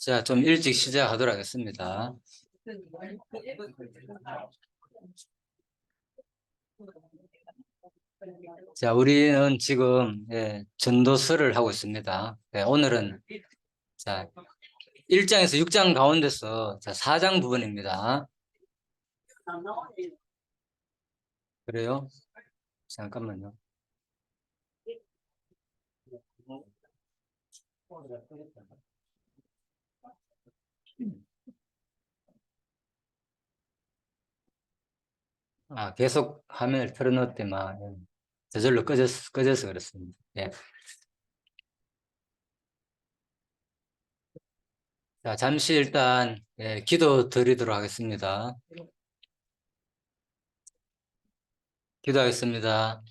자, 좀 일찍 시작하도록 하겠습니다. 자, 우리는 지금 전도서를 하고 있습니다. 오늘은 자, 1장에서 6장 가운데서 자, 4장 부분입니다. 그래요? 잠깐만요. 계속 화면을 틀어놓었더만 저절로 꺼져서 그렇습니다. 예. 자, 잠시 일단 기도 드리도록 하겠습니다. 기도하겠습니다.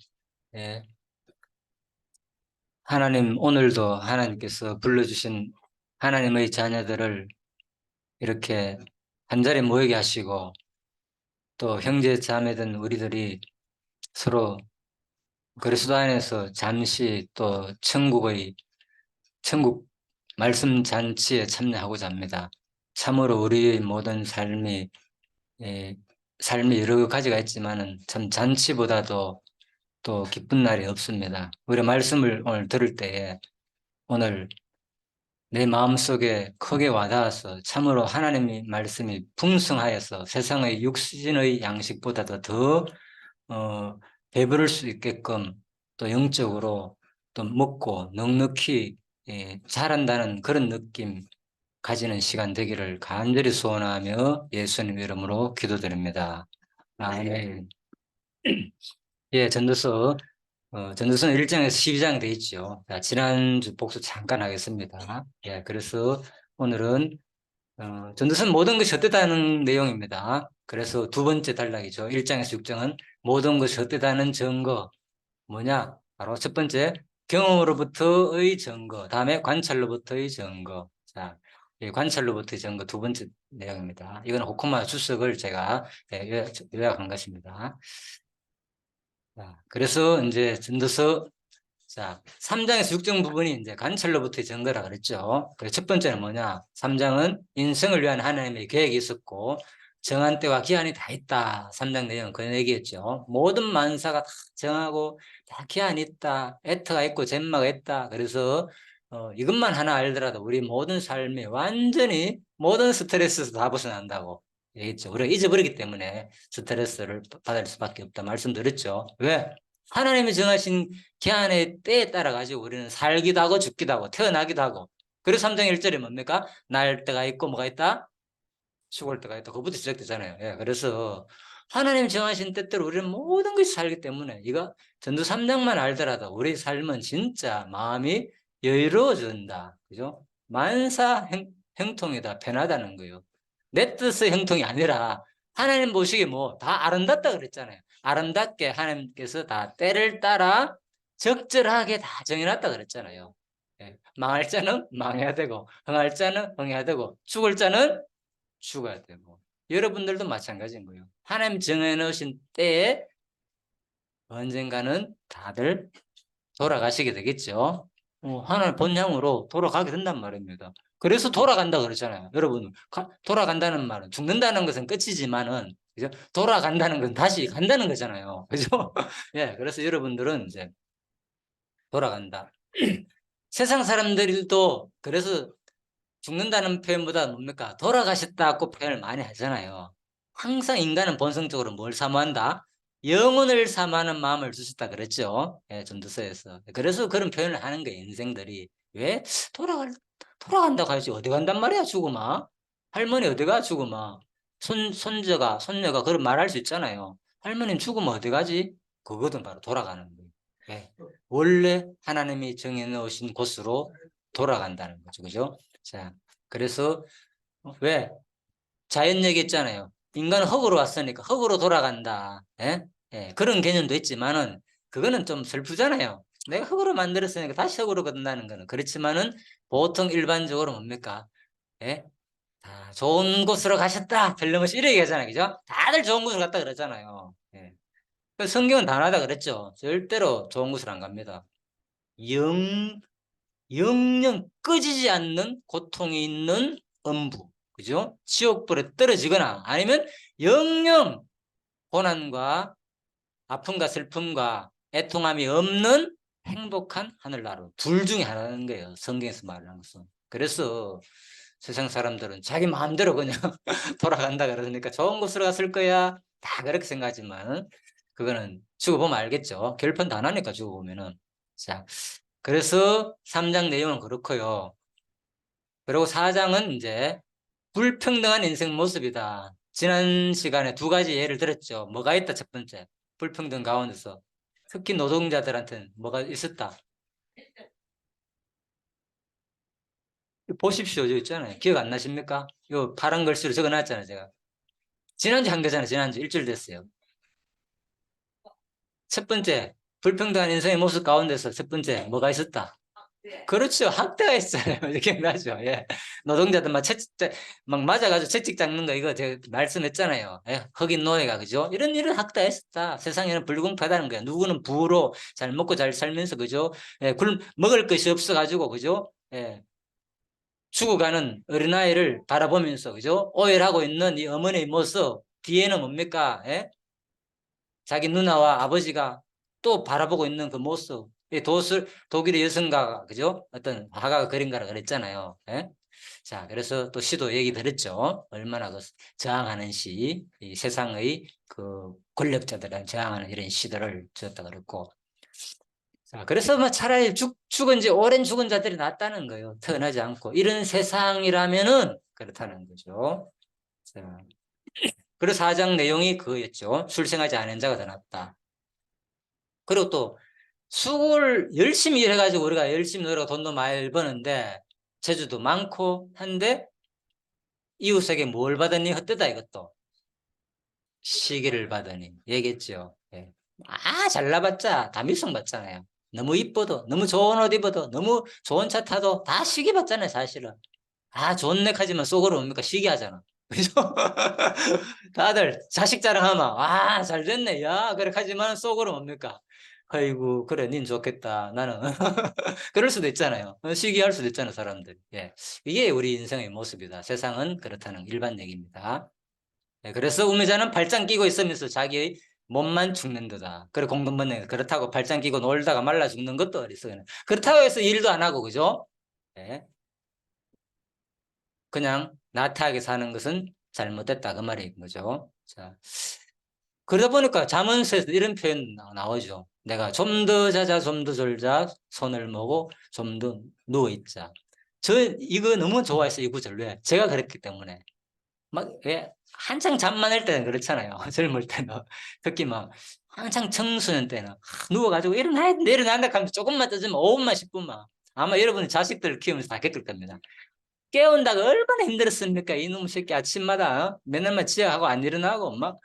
예. 하나님, 오늘도 하나님께서 불러주신 하나님의 자녀들을 이렇게 한자리에 모이게 하시고 또 형제 자매된 우리들이 서로 그리스도 안에서 잠시 또 천국 말씀 잔치에 참여하고자 합니다. 참으로 우리의 모든 예, 삶이 여러 가지가 있지만은 참 잔치보다도 또 기쁜 날이 없습니다. 우리 말씀을 오늘 들을 때에 오늘 내 마음속에 크게 와닿아서 참으로 하나님의 말씀이 풍성하여서 세상의 육신의 양식보다도 더 배부를 수 있게끔 또 영적으로 또 먹고 넉넉히 자란다는 그런 느낌 가지는 시간 되기를 간절히 소원하며 예수님 이름으로 기도드립니다. 아멘. 예, 전도서는 1장에서 12장 돼 있죠. 자, 지난주 복수 잠깐 하겠습니다. 예, 그래서 오늘은 전도서는 모든 것이 헛되다는 내용입니다. 그래서 두 번째 단락이죠. 1장에서 6장은 모든 것이 헛되다는 증거. 뭐냐? 바로 첫 번째, 경험으로부터의 증거. 다음에 관찰로부터의 증거. 자, 이 관찰로부터의 증거 두 번째 내용입니다. 이건 호코마 주석을 제가 요약한 것입니다. 자, 그래서 이제 전도서 자, 3장에서 6장 부분이 이제 관찰로부터의 증거라 그랬죠. 그래서 첫 번째는 뭐냐? 3장은 인생을 위한 하나님의 계획이 있었고 정한 때와 기한이 다 있다. 3장 내용은 그 얘기였죠. 모든 만사가 다 정하고 다 기한이 있다. 애터가 있고 잼마가 있다. 그래서 이것만 하나 알더라도 우리 모든 삶이 완전히 모든 스트레스에서 다 벗어난다고 얘기했죠. 우리가 잊어버리기 때문에 스트레스를 받을 수밖에 없다 말씀드렸죠. 왜? 하나님이 정하신 기한의 때에 따라 가지고 우리는 살기도 하고 죽기도 하고 태어나기도 하고. 그래서 3장 1절에 뭡니까? 날 때가 있고 뭐가 있다? 죽을 때가 있다. 그부터 시작되잖아요. 예, 그래서 하나님 정하신 때대로 우리는 모든 것이 살기 때문에 이거 전도 3장만 알더라도 우리 삶은 진짜 마음이 여유로워진다. 그죠? 만사 형통이다. 편하다는 거예요. 내 뜻의 형통이 아니라 하나님 보시기에 뭐 다 아름답다 그랬잖아요. 아름답게 하나님께서 다 때를 따라 적절하게 다 정해놨다 그랬잖아요. 예, 망할 자는 망해야 되고 흥할 자는 흥해야 되고 죽을 자는 죽어야 되고 여러분들도 마찬가지인 거예요. 하나님 정해놓으신 때에 언젠가는 다들 돌아가시게 되겠죠. 하나님 본향으로 돌아가게 된단 말입니다. 그래서 돌아간다 그러잖아요. 여러분, 돌아간다는 말은 죽는다는 것은 끝이지만은 그죠? 돌아간다는 건 다시 간다는 거잖아요. 그죠? 예, 그래서 여러분들은 이제 돌아간다. 세상 사람들도 그래서 죽는다는 표현보다 뭡니까? 돌아가셨다고 표현을 많이 하잖아요. 항상 인간은 본성적으로 뭘 사모한다? 영혼을 사모하는 마음을 주셨다 그랬죠. 예, 전도서에서. 그래서 그런 표현을 하는 거예요, 인생들이. 왜? 돌아간다고 하지. 어디 간단 말이야, 죽으마. 할머니 어디 가, 죽으마. 손녀가 그런 말 할 수 있잖아요. 할머니는 죽으면 어디 가지? 그거든 바로 돌아가는 거예요. 예. 원래 하나님이 정해놓으신 곳으로 돌아간다는 거죠. 그죠? 자, 그래서 왜 자연 얘기했잖아요. 인간은 흙으로 왔으니까 흙으로 돌아간다. 예? 예, 그런 개념도 있지만은 그거는 좀 슬프잖아요. 내가 흙으로 만들었으니까 다시 흙으로 간다는 거는 그렇지만은 보통 일반적으로 뭡니까? 예? 다 좋은 곳으로 가셨다. 별명을 이렇게 하잖아요. 그죠? 다들 좋은 곳으로 갔다 그러잖아요. 예. 성경은 단하다 그랬죠. 절대로 좋은 곳으로 안 갑니다. 영, 영영 꺼지지 않는 고통이 있는 음부, 그죠? 지옥불에 떨어지거나 아니면 영영 고난과 아픔과 슬픔과 애통함이 없는 행복한 하늘나라로 둘 중에 하나인 거예요. 성경에서 말하는 것은. 그래서 세상 사람들은 자기 마음대로 그냥 돌아간다 그러니까 좋은 곳으로 갔을 거야. 다 그렇게 생각하지만 그거는 죽어보면 알겠죠. 결판 다 나니까 죽어보면은. 자, 그래서 3장 내용은 그렇고요. 그리고 4장은 이제 불평등한 인생 모습이다. 지난 시간에 두 가지 예를 들었죠. 뭐가 있다, 첫 번째. 불평등 가운데서. 특히 노동자들한테는 뭐가 있었다. 보십시오. 여기 있잖아요. 기억 안 나십니까? 요 파란 글씨로 적어 놨잖아요, 제가. 지난주 한 거잖아요. 지난주 일주일 됐어요. 첫 번째, 불평등한 인생의 모습 가운데서 첫 번째, 뭐가 있었다? 그렇죠. 학대가 있잖아요. 이렇게 나죠. 예. 노동자들 막 맞아가지고 채찍 잡는 거 이거 제가 말씀했잖아요. 예. 흑인 노예가 그죠? 이런 학대가 있었다. 세상에는 불공평하다는 거야. 누구는 부로 잘 먹고 잘 살면서 그죠? 예. 먹을 것이 없어가지고 그죠? 예. 죽어가는 어린아이를 바라보면서 그죠? 오열하고 있는 이 어머니의 모습 뒤에는 뭡니까? 예? 자기 누나와 아버지가 또 바라보고 있는 그 모습. 독일의 여성가가, 그죠? 어떤 화가가 그린 거라 그랬잖아요. 예? 자, 그래서 또 시도 얘기 들었죠. 얼마나 그 저항하는 시, 이 세상의 그 권력자들은 저항하는 이런 시들을 지었다 그랬고. 자, 그래서 뭐 차라리 죽은 지 오랜 죽은 자들이 낫다는 거예요. 태어나지 않고. 이런 세상이라면은 그렇다는 거죠. 자, 그래서 사장 내용이 그거였죠. 출생하지 않은 자가 더 낫다. 그리고 또 수고를 열심히 일해가지고 우리가 열심히 노력하고 돈도 많이 버는데 재주도 많고 한데 이웃에게 뭘 받으니 헛되다 이것도. 시기를 받으니 얘기했죠. 예. 잘나봤자 다 밀성 받잖아요. 너무 이뻐도 너무 좋은 옷 입어도 너무 좋은 차 타도 다 시기 받잖아요 사실은. 좋은 넥 하지만 속으로 뭡니까 시기하잖아. 그죠? 다들 자식 자랑하면 잘 됐네 야 그렇게 하지만 속으로 뭡니까 아이고 그래 닌 좋겠다 나는 그럴 수도 있잖아요. 시기할 수도 있잖아요 사람들. 예. 이게 우리 인생의 모습이다. 세상은 그렇다는 일반 얘기입니다. 예, 그래서 우매자는 발장 끼고 있으면서 자기의 몸만 죽는다다. 그래 공동번뇌 그렇다고 발장 끼고 놀다가 말라 죽는 것도 어리석어요. 그렇다고 해서 일도 안 하고 그죠? 예. 그냥 나태하게 사는 것은 잘못됐다 그 말인 거죠. 자, 그러다 보니까 잠언서에서 이런 표현 나오죠. 내가 좀 더 자자, 좀 더 졸자, 손을 모고 좀 더 누워 있자. 저 이거 너무 좋아했어요. 이 구절. 왜? 제가 그랬기 때문에. 왜 한창 잠만 할 때는 그렇잖아요. 젊을 때는. 특히 막 한창 청소년 때는 누워가지고 일어나야 돼, 일어난다 하면 조금만 떠주면 5분만 10분만. 아마 여러분이 자식들 키우면서 다 겪을 겁니다. 깨운다가 얼마나 힘들었습니까? 이놈 새끼 아침마다 맨날만 지각하고 안 일어나고 막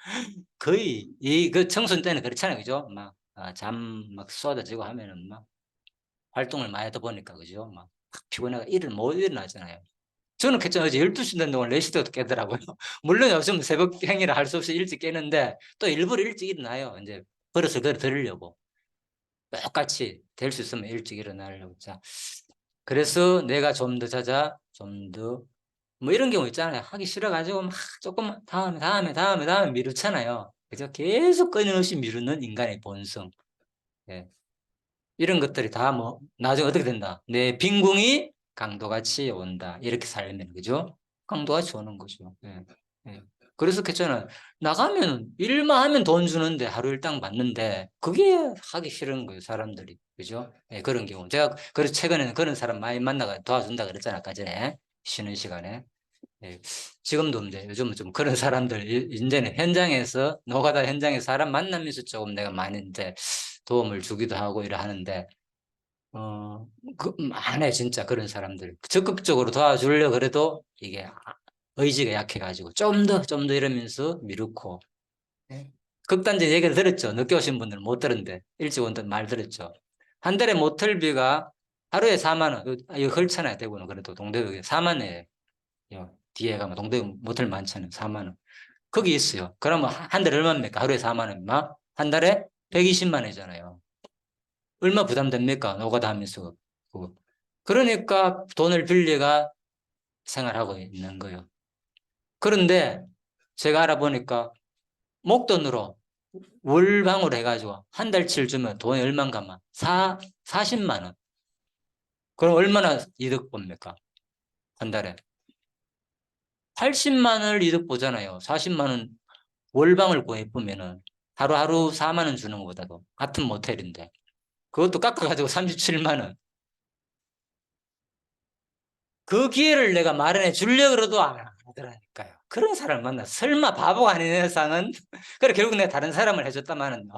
거의 그 청소년 때는 그렇잖아요. 그죠? 막 잠 막 쏟아지고 하면은 막 활동을 많이 하다 보니까 그죠? 막 피곤해가 일을 못 일어나잖아요. 저는 괜찮아요. 어제 12시 된 동안 4시 때도 깨더라고요. 물론 요즘 새벽 행위를 할 수 없이 일찍 깨는데 또 일부러 일찍 일어나요. 이제 버릇을 그대로 들으려고. 똑같이 될 수 있으면 일찍 일어나려고. 자, 그래서 내가 좀 더 자자, 좀 더, 뭐 이런 경우 있잖아요. 하기 싫어가지고 막 조금만 다음에 미루잖아요. 그죠? 계속 끊임없이 미루는 인간의 본성. 예. 이런 것들이 다 뭐, 나중에 어떻게 된다? 내 빈궁이 강도같이 온다. 이렇게 살면, 그죠? 강도같이 오는 거죠. 예. 예. 그래서 괜찮아요. 나가면 일만 하면 돈 주는데 하루 일당 받는데 그게 하기 싫은 거예요, 사람들이. 그죠? 예, 그런 경우. 제가 그래서 최근에는 그런 사람 많이 만나가 도와준다 그랬잖아요, 아까 전에. 쉬는 시간에. 예. 지금도 이제 요즘은 좀 그런 사람들, 이제는 현장에서, 노가다 현장에서 사람 만나면서 조금 내가 많이 이제 도움을 주기도 하고 이래 하는데, 많네, 진짜 그런 사람들. 적극적으로 도와주려 그래도 이게 의지가 약해가지고 좀 더 이러면서 미루고. 예. 극단적 얘기를 들었죠. 늦게 오신 분들은 못 들었는데, 일찍 온 분들 말 들었죠. 한 달에 모텔비가 하루에 4만 원, 이거 헐잖아요, 대구는. 그래도 동대구에 4만 원이에요. 뒤에 가면 동대구 모텔 많잖아요. 4만 원. 거기 있어요. 그러면 한 달에 얼마입니까? 하루에 4만 원. 막 한 달에 120만 원이잖아요. 얼마 부담됩니까? 노가다 하면서. 그러니까 돈을 빌려가 생활하고 있는 거예요. 그런데 제가 알아보니까 목돈으로 월방으로 해가지고 한 달치를 주면 돈이 얼마인가만 40만 원. 그럼 얼마나 이득 봅니까? 한 달에. 80만 원을 이득 보잖아요. 40만 원 월방을 구해보면은 하루하루 4만 원 주는 것보다도 같은 모텔인데 그것도 깎아가지고 37만 원. 그 기회를 내가 마련해 주려고 그래도 안 하더라니까요. 그런 사람을 만나 설마 바보가 아닌 이상은 그래 결국 내가 다른 사람을 해줬다마는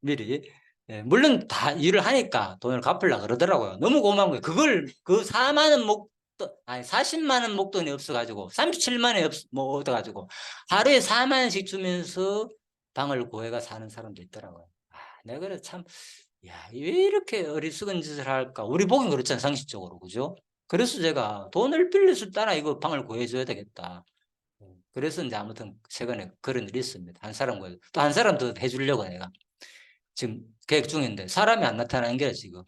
미리. 예, 물론 다 일을 하니까 돈을 갚으려고 그러더라고요. 너무 고마운 거예요. 그걸 그 4만 원 목돈 아니 40만 원 목돈이 없어가지고 37만 원이 뭐 얻어가지고 하루에 4만 원씩 주면서 방을 구해가 사는 사람도 있더라고요. 내가 그래 참 야, 왜 이렇게 어리석은 짓을 할까? 우리 보긴 그렇잖아, 상식적으로. 그죠? 그래서 제가 돈을 빌려줄 따라 이거 방을 구해줘야 되겠다. 그래서 이제 아무튼 최근에 그런 일이 있습니다. 한 사람 구해. 또 한 사람 더 해주려고 내가. 지금 계획 중인데 사람이 안 나타나는 게 지금.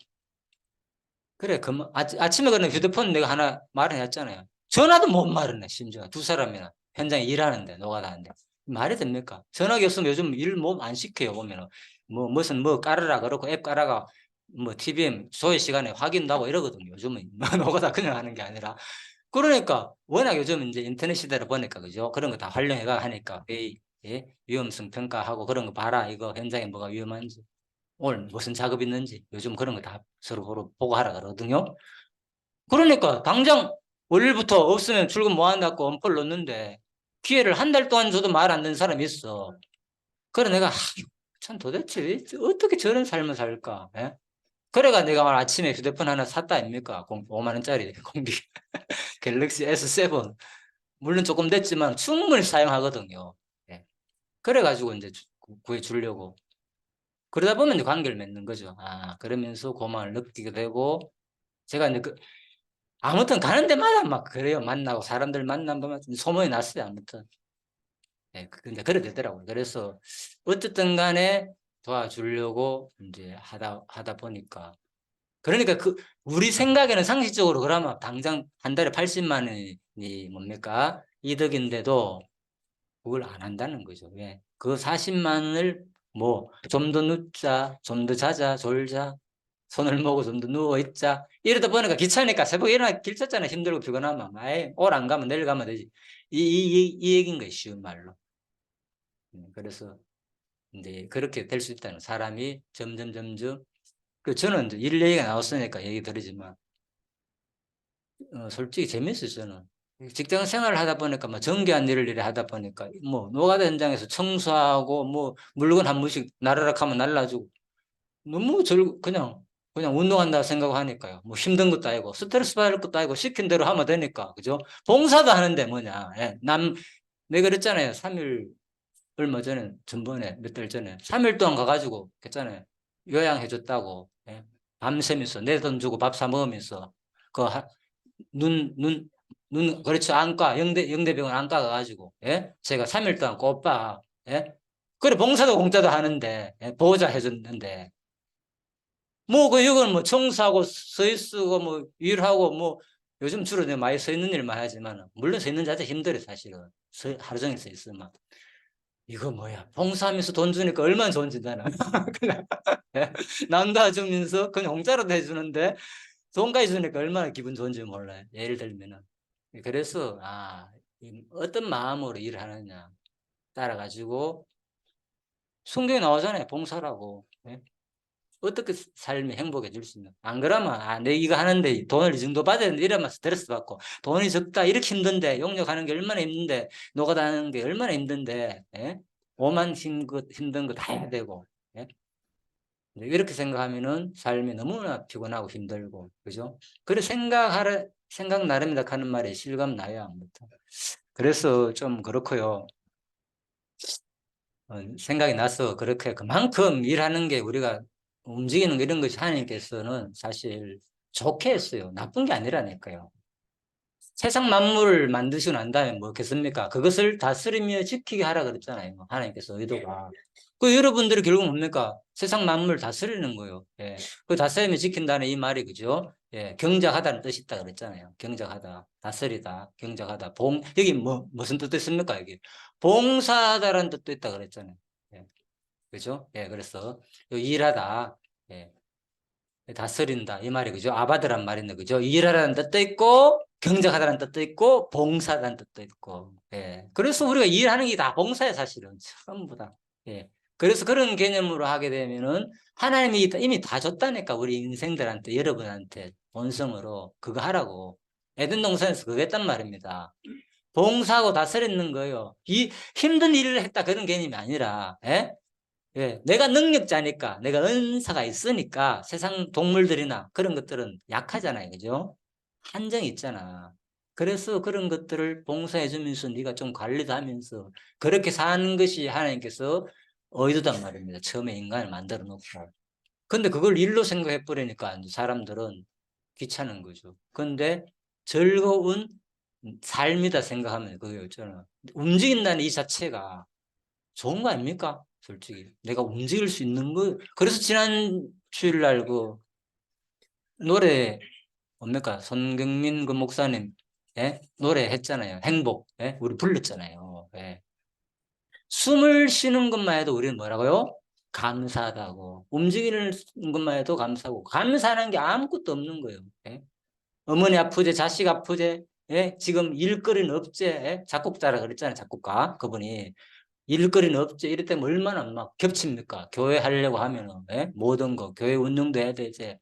그래, 아침에 그는 휴대폰 내가 하나 마련했잖아요. 전화도 못 마련해, 심지어. 두 사람이나. 현장에 일하는데, 노가다 하는데. 말이 됩니까? 전화기 없으면 요즘 일 뭐 안 시켜요, 보면은. 무슨 깔으라 그러고 앱 깔아가 뭐 TVM 소요 시간에 확인도 하고 이러거든요. 요즘은 노가다 그냥 하는 게 아니라. 그러니까 워낙 요즘 이제 인터넷 시대를 보니까 그죠? 그런 거 다 활용해가 하니까 예? 위험성 평가하고 그런 거 봐라. 이거 현장에 뭐가 위험한지. 오늘 무슨 작업 있는지 요즘 그런 거 다 서로 보고하라 그러거든요. 그러니까 당장 월요일부터 없으면 출근 뭐 한다고 엄포를 놓는데 기회를 한 달 동안 줘도 말 안 듣는 사람이 있어. 그래 내가 참 도대체 어떻게 저런 삶을 살까? 예? 그래가 내가 말 아침에 휴대폰 하나 샀다 아닙니까? 5만 원짜리 공기 갤럭시 S7 물론 조금 됐지만 충분히 사용하거든요. 예. 그래가지고 이제 구해 주려고 그러다 보면 이제 관계를 맺는 거죠. 그러면서 고마움을 느끼게 되고 제가 이제 아무튼 가는 데마다 막 그래요. 만나고 사람들 만나면 소문이 났어요. 아무튼. 예, 이제 그래 되더라고요. 그래서 어쨌든 간에 도와주려고 이제 하다 보니까. 그러니까 우리 생각에는 상식적으로 그러면 당장 한 달에 80만 원이 뭡니까? 이득인데도 그걸 안 한다는 거죠. 왜? 그 40만 원을 뭐 좀 더 눕자, 좀 더 자자, 졸자, 손을 모고 좀 더 누워 있자. 이러다 보니까 귀찮으니까 새벽에 일어나 길 찾잖아. 힘들고 피곤하면. 아이, 오늘 안 가면 내일 가면 되지. 이 얘기인 거예요. 쉬운 말로. 그래서 이제 그렇게 될 수 있다는 사람이 점점 저는 이제 일 얘기가 나왔으니까 얘기 드리지만 솔직히 재밌어요. 저는. 직장 생활을 하다 보니까 뭐 정기한 일을 하다 보니까 뭐 노가다 현장에서 청소하고 뭐 물건 한 번씩 나르락 하면 날라주고 너무 그냥 운동한다 생각하니까요. 뭐 힘든 것도 아니고 스트레스 받을 것도 아니고 시킨 대로 하면 되니까 그죠? 봉사도 하는데 뭐냐? 예. 내가 그랬잖아요. 3일 얼마 전에 전번에 몇 달 전에 3일 동안 가가지고 했잖아요. 요양해줬다고 예. 밤새면서 내 돈 주고 밥 사 먹으면서 그 눈, 눈, 그렇죠. 안과, 영대병원 안과 가가지고, 예? 제가 3일 동안 꼬빠, 예? 그래, 봉사도 공짜도 하는데, 예? 보호자 해줬는데, 이건 뭐 청소하고 서 쓰고 뭐 일하고 뭐 요즘 주로 내가 많이 서 있는 일만 하지만, 물론 서 있는 자체 힘들어, 사실은. 하루 종일 서 있으면. 이거 뭐야. 봉사하면서 돈 주니까 얼마나 좋은지 나는. 그냥, 예? 남도 해주면서 그냥 공짜로도 해주는데, 돈까지 주니까 얼마나 기분 좋은지 몰라요. 예를 들면은. 그래서, 어떤 마음으로 일을 하느냐 따라가지고, 성경에 나오잖아요. 봉사라고. 예? 어떻게 삶이 행복해질 수 있나. 안 그러면, 내 이거 하는데 돈을 이 정도 받아야 되는데 이러면 스트레스 받고, 돈이 적다, 이렇게 힘든데, 용역하는 게 얼마나 힘든데, 노가다 하는 게 얼마나 힘든데, 예? 오만 힘든 거 다 해야 되고, 예? 이렇게 생각하면은 삶이 너무나 피곤하고 힘들고, 그죠? 그래 생각 나름이다 하는 말에 실감 나요, 아무튼. 그래서 좀 그렇고요. 생각이 나서 그렇게 그만큼 일하는 게 우리가 움직이는 거 이런 것이 하나님께서는 사실 좋게 했어요. 나쁜 게 아니라니까요. 세상 만물을 만드시고 난 다음에 뭐겠습니까? 그것을 다스리며 지키게 하라 그랬잖아요. 하나님께서 의도가. 그 여러분들이 결국 뭡니까? 세상 만물을 다스리는 거예요. 예. 그 다스리면 지킨다는 이 말이 그죠? 예. 경작하다는 뜻이 있다 그랬잖아요. 경작하다, 다스리다, 경작하다. 여기 무슨 뜻도 있습니까? 여기 봉사하다라는 뜻도 있다 그랬잖아요. 예. 그죠? 예. 그래서 일하다, 예. 다스린다 이 말이 그죠? 아바드란 말인데 그죠? 일하라는 뜻도 있고 경작하다는 뜻도 있고 봉사라는 뜻도 있고. 예. 그래서 우리가 일하는 게 다 봉사야 사실은 전부 다. 예. 그래서 그런 개념으로 하게 되면은 하나님이 이미 다 줬다니까 우리 인생들한테 여러분한테 본성으로 그거 하라고. 에덴 동산에서 그거 했단 말입니다. 봉사하고 다스리는 거예요. 이 힘든 일을 했다 그런 개념이 아니라, 예? 예, 내가 능력자니까, 내가 은사가 있으니까 세상 동물들이나 그런 것들은 약하잖아요. 그죠? 한정이 있잖아. 그래서 그런 것들을 봉사해주면서 네가 좀 관리도 하면서 그렇게 사는 것이 하나님께서 의도단 말입니다. 처음에 인간을 만들어 놓고. 근데 그걸 일로 생각해 버리니까 사람들은 귀찮은 거죠. 근데 즐거운 삶이다 생각하면 그게 있잖아. 움직인다는 이 자체가 좋은 거 아닙니까? 솔직히. 내가 움직일 수 있는 거. 그래서 지난 주일날 그 노래, 뭡니까? 손경민 그 목사님, 예? 노래 했잖아요. 행복. 예? 우리 불렀잖아요. 예. 숨을 쉬는 것만 해도 우리는 뭐라고요? 감사하다고. 움직이는 것만 해도 감사하고. 감사하는 게 아무것도 없는 거예요. 예? 어머니 아프제, 자식 아프제, 예? 지금 일거리는 없제, 예? 작곡자라 그랬잖아요. 작곡가. 그분이. 일거리는 없지. 이럴 때면 얼마나 막 겹칩니까? 교회 하려고 하면은, 예? 모든 거, 교회 운영도 해야 되지.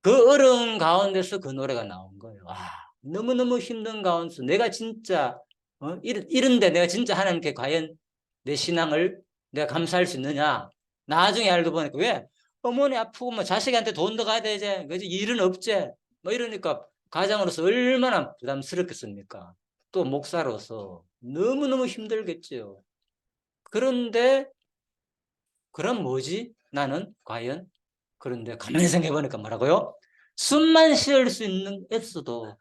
그 어려운 가운데서 그 노래가 나온 거예요. 와, 너무너무 힘든 가운데서 내가 진짜, 이런데 내가 진짜 하나님께 과연 내 신앙을 내가 감사할 수 있느냐? 나중에 알고 보니까 왜? 어머니 아프고 뭐 자식한테 돈도 가야 되지. 그지? 일은 없지. 뭐 이러니까 가장으로서 얼마나 부담스럽겠습니까? 또 목사로서 너무너무 힘들겠죠. 그런데 그럼 뭐지? 나는 과연 그런데 가만히 생각해 보니까 뭐라고요? 숨만 쉴 수 있는 에서도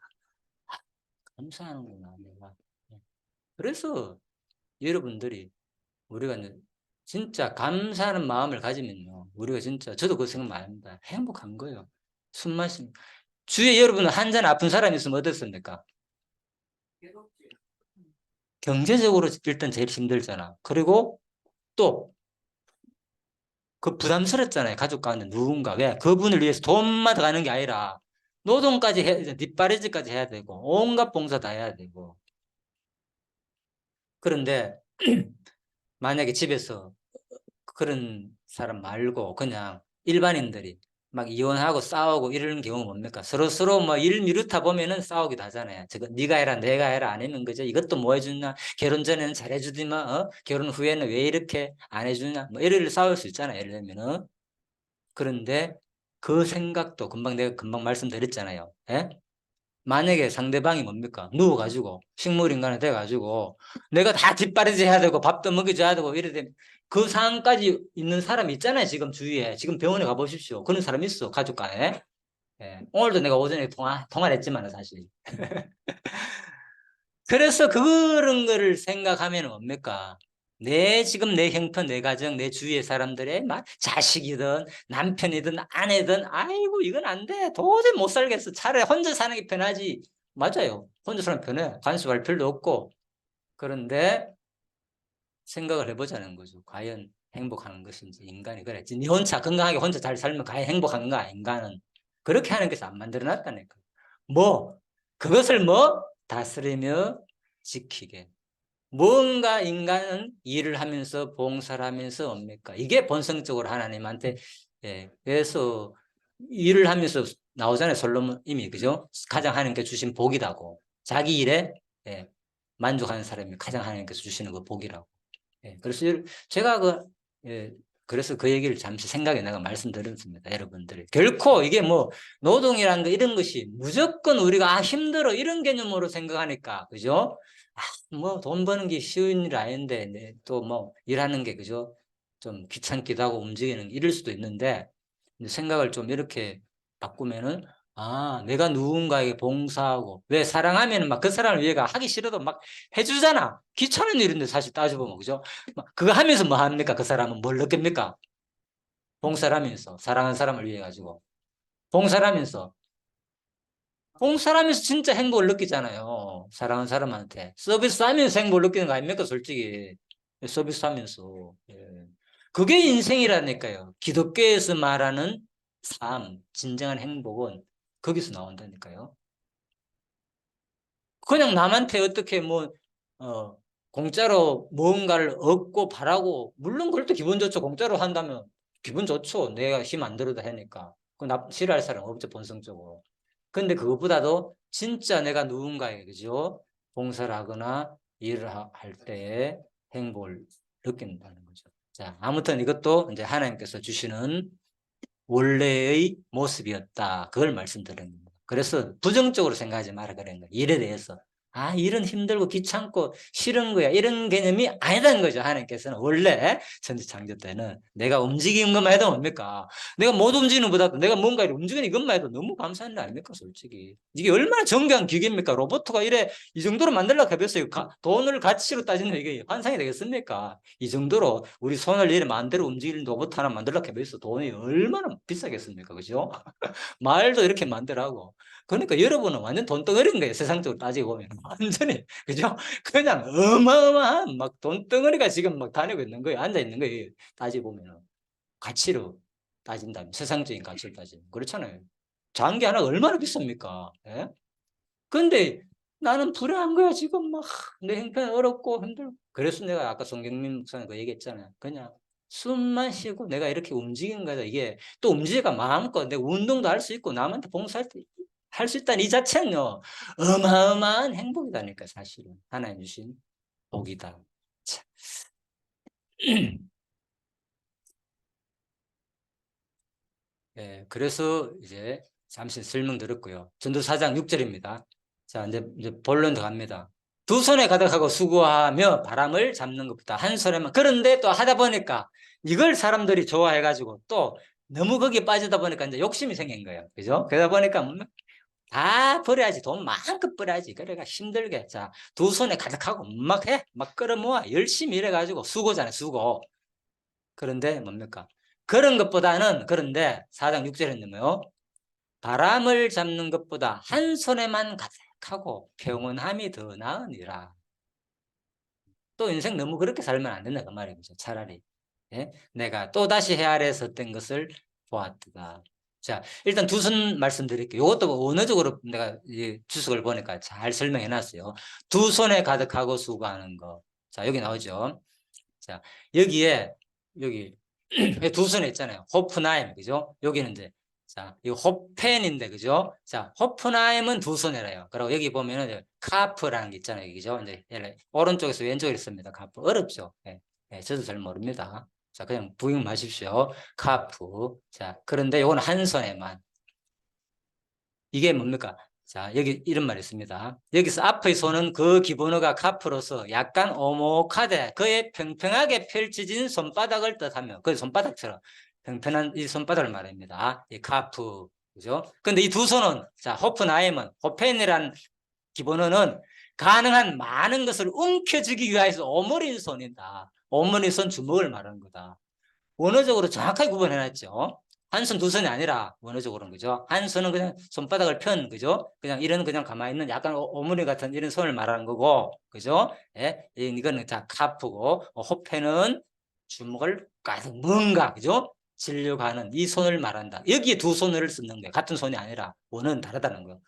감사하는구나 내가. 그래서 여러분들이 우리가 진짜 감사하는 마음을 가지면요, 우리가 진짜 저도 그 생각 많이 합니다. 행복한 거예요. 숨만 쉬. 주위에 여러분 한 잔 아픈 사람이 있으면 어떻습니까? 경제적으로 일단 제일 힘들잖아. 그리고 또 그 부담스럽잖아요. 가족 가운데 누군가. 왜? 그분을 위해서 돈만 더 가는 게 아니라 노동까지 해, 뒷바라지까지 해야 되고 온갖 봉사 다 해야 되고. 그런데 만약에 집에서 그런 사람 말고 그냥 일반인들이 막 이혼하고 싸우고 이러는 경우 뭡니까? 서로 뭐 일 미루다 보면은 싸우기도 하잖아요. 저거 네가 해라 내가 해라 아니면 그죠? 이것도 뭐 해주냐? 결혼 전에는 잘해주더만 결혼 후에는 왜 이렇게 안 해주냐? 뭐 이를 싸울 수 있잖아요. 예를 들면은. 그런데 그 생각도 내가 금방 말씀드렸잖아요. 예? 만약에 상대방이 뭡니까? 누워가지고 식물인간이 돼가지고 내가 다 뒷바라지 해야 되고 밥도 먹여줘야 되고 이래 되면 그 상황까지 있는 사람이 있잖아요. 지금 주위에. 지금 병원에 가보십시오. 그런 사람 있어. 가족 간에. 예. 오늘도 내가 오전에 통화를 했지만 사실. 그래서 그런 거를 생각하면 뭡니까? 지금 내 형편, 내 가정, 내 주위의 사람들의 막 자식이든 남편이든 아내든 아이고 이건 안 돼. 도저히 못 살겠어. 차라리 혼자 사는 게 편하지. 맞아요. 혼자 사는 게 편해. 간섭할 필요도 없고. 그런데 생각을 해보자는 거죠. 과연 행복한 것인지 인간이 그래. 네 혼자 건강하게 혼자 잘 살면 과연 행복한가? 인간은 그렇게 하는 것이 안 만들어놨다니까. 뭐 그것을 뭐 다스리며 지키게. 뭔가 인간은 일을 하면서 봉사를 하면서 뭡니까? 이게 본성적으로 하나님한테. 예, 그래서 일을 하면서 나오잖아요. 솔로몬 이미 그죠? 가장 하나님께 주신 복이라고. 자기 일에 예, 만족하는 사람이 가장 하나님께서 주시는 그 복이라고. 예, 그래서 제가 예, 그래서 그 얘기를 잠시 생각에 내가 말씀드렸습니다. 여러분들이. 결코 이게 뭐 노동이라는 거 이런 것이 무조건 우리가 힘들어 이런 개념으로 생각하니까, 그죠? 뭐 돈 버는 게 쉬운 일 아닌데, 네, 또 뭐 일하는 게, 그죠? 좀 귀찮기도 하고 움직이는 이럴 수도 있는데, 생각을 좀 이렇게 바꾸면은, 아, 내가 누군가에게 봉사하고, 왜 사랑하면 막 그 사람을 위해가 하기 싫어도 막 해주잖아. 귀찮은 일인데 사실 따져보면, 그죠? 막 그거 하면서 뭐 합니까? 그 사람은 뭘 느낍니까? 봉사를 하면서, 사랑하는 사람을 위해 가지고. 봉사를 하면서, 봉사를 하면서 진짜 행복을 느끼잖아요. 사랑하는 사람한테. 서비스 하면서 행복을 느끼는 거 아닙니까? 솔직히. 서비스 하면서. 예. 그게 인생이라니까요. 기독교에서 말하는 삶, 진정한 행복은 거기서 나온다니까요. 그냥 남한테 어떻게 뭐, 어, 공짜로 뭔가를 얻고 바라고, 물론 그럴 때 기분 좋죠. 공짜로 한다면 기분 좋죠. 내가 힘 안 들어도 하니까. 싫어할 사람 없죠, 본성적으로. 근데 그것보다도 진짜 내가 누군가에게, 그죠? 봉사를 하거나 일을 할 때에 행복을 느낀다는 거죠. 자, 아무튼 이것도 이제 하나님께서 주시는 원래의 모습이었다. 그걸 말씀드리는 겁니다. 그래서 부정적으로 생각하지 마라 그런 거예요. 일에 대해서. 아, 일은 힘들고 귀찮고 싫은 거야. 이런 개념이 아니다는 거죠. 하나님께서는 원래 천지 창조 때는 내가 움직이는 것만 해도 뭡니까? 내가 못 움직이는 것보다도 내가 뭔가 움직이는 이것만 해도 너무 감사한 일 아닙니까? 솔직히. 이게 얼마나 정교한 기계입니까? 로봇가 이래 이 정도로 만들려고 해봤어요. 돈을 가치로 따지는 이게 환상이 되겠습니까? 이 정도로 우리 손을 이래 마음대로 움직이는 로봇 하나 만들려고 해봤어. 돈이 얼마나 비싸겠습니까? 그죠? 말도 이렇게 만들라고. 그러니까 여러분은 완전 돈덩어리인 거예요. 세상적으로 따지고 보면. 완전히. 그죠? 그냥 어마어마한 막 돈덩어리가 지금 막 다니고 있는 거예요. 앉아 있는 거예요. 따지고 보면. 가치로 따진다면. 세상적인 가치로 따지면. 그렇잖아요. 장기 하나 얼마나 비쌉니까? 예? 근데 나는 불행한 거야. 지금 막 내 형편 어렵고 힘들고. 그래서 내가 아까 송경민 목사님 그 얘기했잖아요. 그냥 숨만 쉬고 내가 이렇게 움직이는 거다. 이게 또 움직이가 마음껏 내가 운동도 할 수 있고 남한테 봉사할 할 수 있다는 이 자체는요. 어마어마한 행복이다니까 사실은. 하나님 주신 복이다. 참. 예, 그래서 이제 잠시 설명드렸고요. 전도 4장 6절입니다. 자, 이제 본론 들어갑니다. 두 손에 가득하고 수고하며 바람을 잡는 것보다 한 손에만. 그런데 또 하다 보니까 이걸 사람들이 좋아해가지고 또 너무 거기에 빠지다 보니까 이제 욕심이 생긴 거예요. 그죠? 그러다 보니까 다 버려야지. 돈 마음껏 버려야지. 그래가 힘들게. 자, 두 손에 가득하고 막 해. 막 끌어모아. 열심히 일해가지고 수고잖아요. 수고. 그런데 뭡니까? 그런 것보다는 그런데 4장 6절에 뭐요? 바람을 잡는 것보다 한 손에만 가득하고 평온함이 더 나으니라. 또 인생 너무 그렇게 살면 안 된다 그 말이죠. 차라리 예? 내가 또다시 헤아려 섰던 것을 보았다. 자, 일단 두 손 말씀드릴게요. 이것도 언어적으로 내가 주석을 보니까 잘 설명해 놨어요. 두 손에 가득하고 수고하는 거. 자, 여기 나오죠. 자, 여기에 여기 두 손에 있잖아요. 호프나임, 그죠? 여기는 이제 자, 이 호펜인데, 그죠? 자, 호프나임은 두 손이래요. 그리고 여기 보면은 카프라는 게 있잖아요, 그죠? 이제 오른쪽에서 왼쪽에 있습니다. 카프 어렵죠? 예, 예, 저도 잘 모릅니다. 자, 그냥 부인 마십시오. 카프. 자, 그런데 이거는 한 손에만. 이게 뭡니까? 자, 여기 이런 말이 있습니다. 여기서 앞의 손은 그 기본어가 카프로서 약간 오목하되 그의 평평하게 펼쳐진 손바닥을 뜻하며 그 손바닥처럼 평평한 이 손바닥을 말합니다. 이 카프. 그죠? 근데 이 두 손은 자, 호프나임은 호펜이란 기본어는 가능한 많은 것을 움켜쥐기 위해서 오므린 손이다. 오므린 손 주먹을 말하는 거다. 원어적으로 정확하게 구분해놨죠. 한 손, 두 손이 아니라 원어적으로는 그죠. 한 손은 그냥 손바닥을 편 그죠. 그냥 이런 그냥 가만히 있는 약간 오므리 같은 이런 손을 말하는 거고 그죠. 예, 이거는 자 카프고 호페는 주먹을 가득 뭔가 그죠. 지려고 하는 이 손을 말한다. 여기에 두 손을 쓰는 거예요. 같은 손이 아니라 원어는 다르다는 거예요.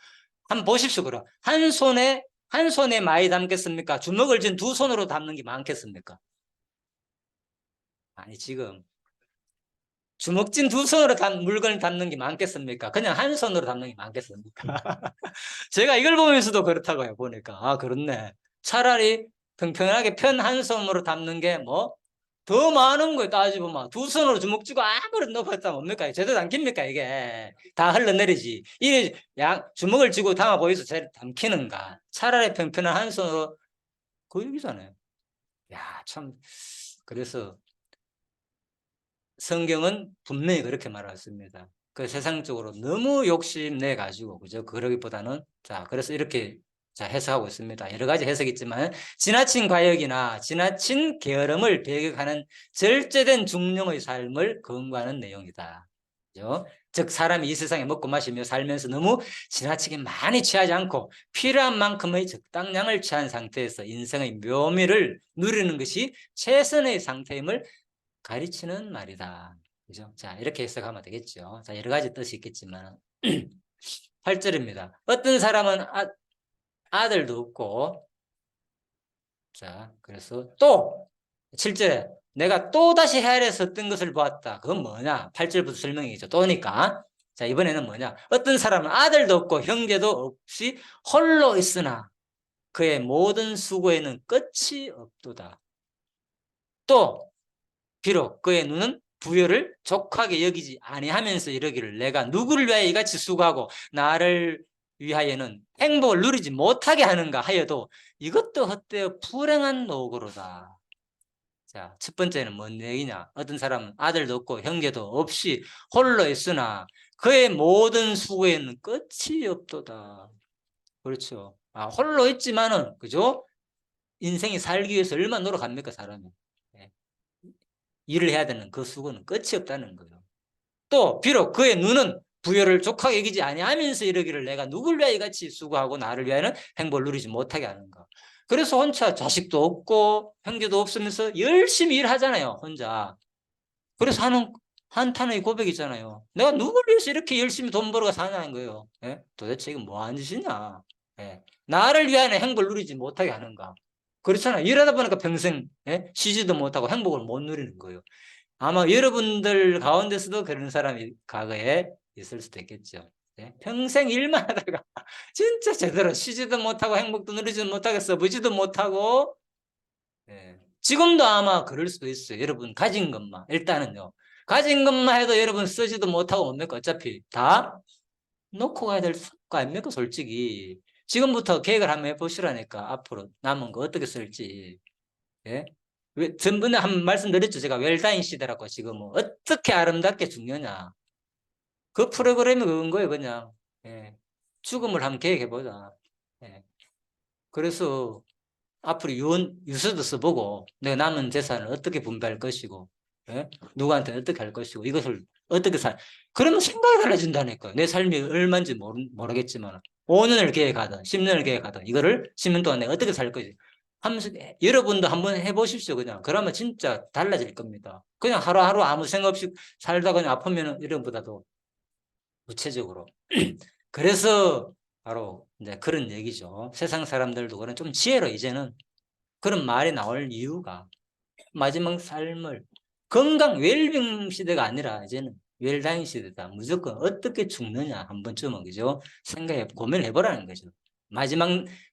한번 보십시오. 그럼 한 손에 많이 담겠습니까? 주먹을 쥔 두 손으로 담는 게 많겠습니까? 아니 지금 주먹진 두 손으로 물건을 담는 게 많겠습니까? 그냥 한 손으로 담는 게 많겠습니까? 제가 이걸 보면서도 그렇다고요, 보니까. 아, 그렇네. 차라리 평평하게 편 한 손으로 담는 게 뭐, 더 많은 거예요, 따지보면. 두 손으로 주먹 쥐고 아무리 넣어봤자 뭡니까? 제대로 담깁니까, 이게? 다 흘러내리지. 이 주먹을 쥐고 담아 보여서 제대로 담기는가? 차라리 평평한 한 손으로, 그 얘기잖아요. 야, 참. 그래서 성경은 분명히 그렇게 말했습니다. 그 세상적으로 너무 욕심내 가지고, 그죠? 그러기보다는, 자, 그래서 이렇게 자, 해석하고 있습니다. 여러 가지 해석이 있지만, 지나친 과욕이나 지나친 게으름을 배격하는 절제된 중령의 삶을 권고하는 내용이다. 그죠? 즉, 사람이 이 세상에 먹고 마시며 살면서 너무 지나치게 많이 취하지 않고 필요한 만큼의 적당량을 취한 상태에서 인생의 묘미를 누리는 것이 최선의 상태임을 가르치는 말이다. 그죠? 자, 이렇게 해석하면 되겠죠. 자, 여러 가지 뜻이 있겠지만. 8절입니다. 어떤 사람은 아들도 없고, 자, 그래서 또, 7절에 내가 또 다시 헤아려서 어떤 것을 보았다. 그건 뭐냐? 8절부터 설명이죠. 또니까. 자, 이번에는 뭐냐? 어떤 사람은 아들도 없고 형제도 없이 홀로 있으나 그의 모든 수고에는 끝이 없도다. 또, 비록 그의 눈은 부여를 족하게 여기지 아니하면서 이러기를 내가 누구를 위하여 이같이 수고하고 나를 위하여는 행복을 누리지 못하게 하는가 하여도 이것도 헛되어 불행한 노고로다. 자, 첫 번째는 뭔 얘기냐? 어떤 사람은 아들도 없고 형제도 없이 홀로 있으나 그의 모든 수고에는 끝이 없도다. 그렇죠. 홀로 있지만은, 그죠? 인생이 살기 위해서 얼마나 노력합니까, 사람이? 예. 일을 해야 되는 그 수고는 끝이 없다는 거예요. 또 비록 그의 눈은 부여를 족하게 여기지 아니하면서 이러기를 내가 누굴 위하여 같이 수고하고 나를 위하여는 행복을 누리지 못하게 하는가. 그래서 혼자 자식도 없고 형제도 없으면서 열심히 일하잖아요, 혼자. 그래서 하는 한탄의 고백이잖아요. 내가 누굴 위해서 이렇게 열심히 돈 벌어가 사냐는 거예요. 예? 도대체 이건 뭐 하는 짓이냐. 예? 나를 위하여 행복을 누리지 못하게 하는가. 그렇잖아요. 일하다 보니까 평생 쉬지도 못하고 행복을 못 누리는 거예요. 아마 여러분들 가운데서도 그런 사람이 과거에 있을 수도 있겠죠. 평생 일만 하다가 진짜 제대로 쉬지도 못하고 행복도 누리지도 못하고 써보지도 못하고, 지금도 아마 그럴 수도 있어요. 여러분 가진 것만 일단은요. 가진 것만 해도 여러분 쓰지도 못하고 뭡니까? 어차피 다 놓고 가야 될 거 아닙니까? 솔직히 지금부터 계획을 한번 해보시라니까. 앞으로 남은 거 어떻게 쓸지. 예? 전번에 한 말씀드렸죠. 제가 웰다인 시대라고. 지금 뭐 어떻게 아름답게 죽느냐. 그 프로그램이 그건 거예요, 그냥. 예. 죽음을 한번 계획해보자. 예. 그래서 앞으로 유서도 써보고 내가 남은 재산을 어떻게 분배할 것이고, 누구한테 어떻게 할 것이고, 이것을 어떻게 그러면 생각이 달라진다니까요. 내 삶이 얼마인지 모르겠지만 5년을 계획하든 10년을 계획하든 이거를 10년 동안 내가 어떻게 살 것이 하면서 여러분도 한번 해보십시오. 그냥 그러면 진짜 달라질 겁니다. 그냥 하루하루 아무 생각 없이 살다 그냥 아프면 이런보다도 구체적으로. 그래서 바로 이제 그런 얘기죠. 세상 사람들도 그런 좀 지혜로 이제는 그런 말이 나올 이유가 마지막 삶을 건강 웰빙 시대가 아니라 이제는 웰다잉 시대다. 무조건 어떻게 죽느냐 한 번쯤은, 그죠? 생각해 고민해 보라는 거죠. 마지막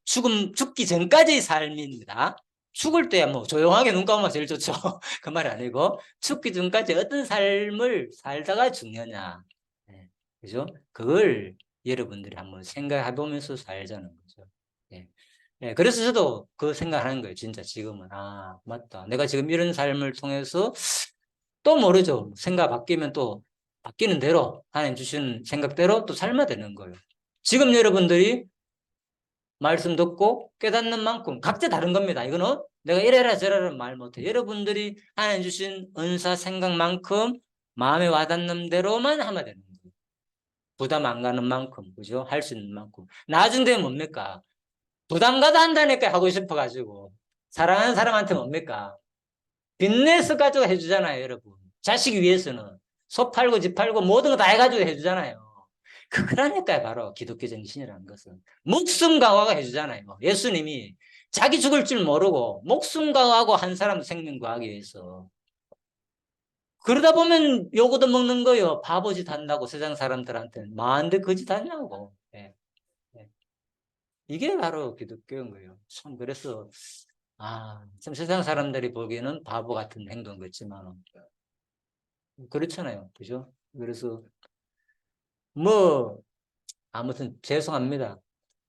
죽기 전까지의 삶입니다. 죽을 때야 뭐 조용하게 눈 감으면 제일 좋죠. 그 말이 아니고 죽기 전까지 어떤 삶을 살다가 죽느냐, 그죠? 그걸 여러분들이 한번 생각해 보면서 살자는 거죠. 예. 그래서 저도 그 생각하는 거예요. 진짜 지금은. 맞다. 내가 지금 이런 삶을 통해서 또 모르죠. 생각 바뀌면 또 바뀌는 대로 하나님 주시는 생각대로 또 삶아야 되는 거예요. 지금 여러분들이 말씀 듣고 깨닫는 만큼 각자 다른 겁니다. 이거는 내가 이래라 저래라 말 못해. 여러분들이 하나님 주신 은사 생각만큼 마음에 와닿는 대로만 하면 되는 거예요. 부담 안 가는 만큼, 그죠? 할 수 있는 만큼. 나중 되면 뭡니까? 부담 가도 한다니까 하고 싶어가지고. 사랑하는 사람한테 뭡니까? 빚내서 가지고 해주잖아요, 여러분. 자식 위해서는. 소 팔고 집 팔고 모든 거 다 해가지고 해주잖아요. 그러니까요, 바로 기독교 정신이라는 것은. 목숨 강화가 해주잖아요. 예수님이 자기 죽을 줄 모르고 목숨 강화하고 한 사람 생명 구하기 위해서. 그러다 보면 요거도 먹는 거요. 바보짓 한다고 세상 사람들한테는. 마한데 거짓 하냐고. 예. 예. 이게 바로 기독교인 거예요. 참, 그래서, 참 세상 사람들이 보기에는 바보 같은 행동 같지만, 그렇잖아요. 그죠? 그래서, 뭐, 아무튼 죄송합니다.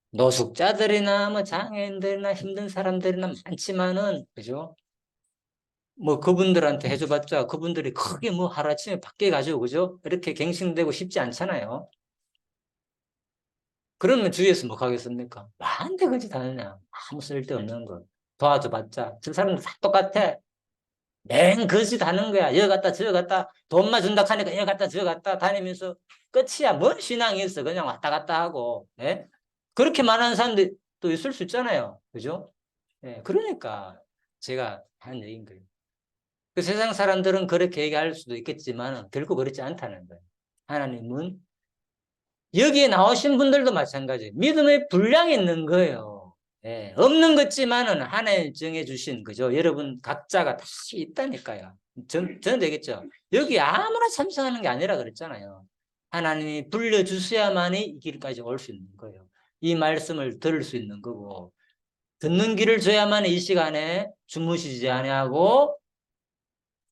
노숙자들이나 뭐 장애인들이나 힘든 사람들이나 많지만은, 그죠? 뭐 그분들한테 해줘봤자 그분들이 크게 뭐 하루아침에 바뀌어가지고 그죠? 이렇게 갱신되고 싶지 않잖아요. 그러면 주위에서 뭐 하겠습니까? 나한테 그지 다느냐? 아무 쓸데없는 거. 도와줘봤자 저 사람들 다 똑같아. 맨 거짓 하는 거야. 여기 갔다 저기 갔다 돈만 준다 하니까 여기 갔다 저기 갔다 다니면서 끝이야. 뭔 신앙이 있어. 그냥 왔다 갔다 하고. 예? 그렇게 많은 사람들이 또 있을 수 있잖아요. 그죠? 예, 그러니까 제가 하는 얘기인 거예요. 그 세상 사람들은 그렇게 얘기할 수도 있겠지만 결코 그렇지 않다는 거예요. 하나님은 여기에 나오신 분들도 마찬가지예요. 믿음의 분량이 있는 거예요. 예, 없는 것지만은 하나님 정해주신 그죠? 여러분 각자가 다 있다니까요. 저는 되겠죠. 여기 아무나 참석하는 게 아니라 그랬잖아요. 하나님이 불러주셔야만이 이 길까지 올 수 있는 거예요. 이 말씀을 들을 수 있는 거고 듣는 길을 줘야만 이 시간에 주무시지 아니하고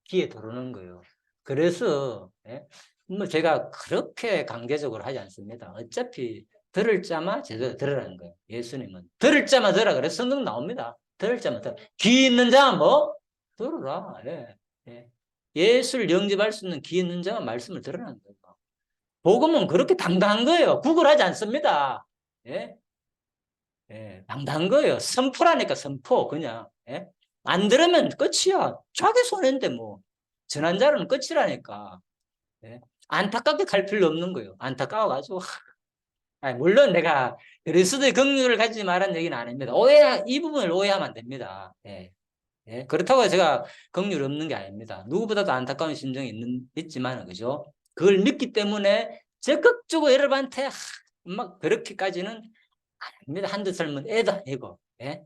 귀에 들어오는 거예요. 그래서 예? 뭐 제가 그렇게 강제적으로 하지 않습니다. 어차피 들을 자만 제대로 들으라는 거예요. 예수님은 들을 자만 들으라 그래서 성경 나옵니다. 들을 자만 들어. 귀 있는 자만 뭐 들으라. 예. 예. 예수를 영접할 수 있는 귀 있는 자만 말씀을 들으라는 거예요. 복음은 그렇게 당당한 거예요. 구걸하지 않습니다. 예? 예, 당당한 거예요. 선포라니까 선포 그냥. 예? 안 들으면 끝이야. 자기 손해인데 뭐. 전환자는 끝이라니까. 예? 안타깝게 갈 필요 없는 거예요. 안타까워가지고. 아니, 물론 내가 그리스도의 긍휼을 가지지 말라는 얘기는 아닙니다. 이 부분을 오해하면 안 됩니다. 예. 예? 그렇다고 제가 긍휼 없는 게 아닙니다. 누구보다도 안타까운 심정이 있지만, 그죠? 그걸 믿기 때문에 적극적으로 여러분한테 막 그렇게까지는 아닙니다. 한두 살면 애도 아니고. 예?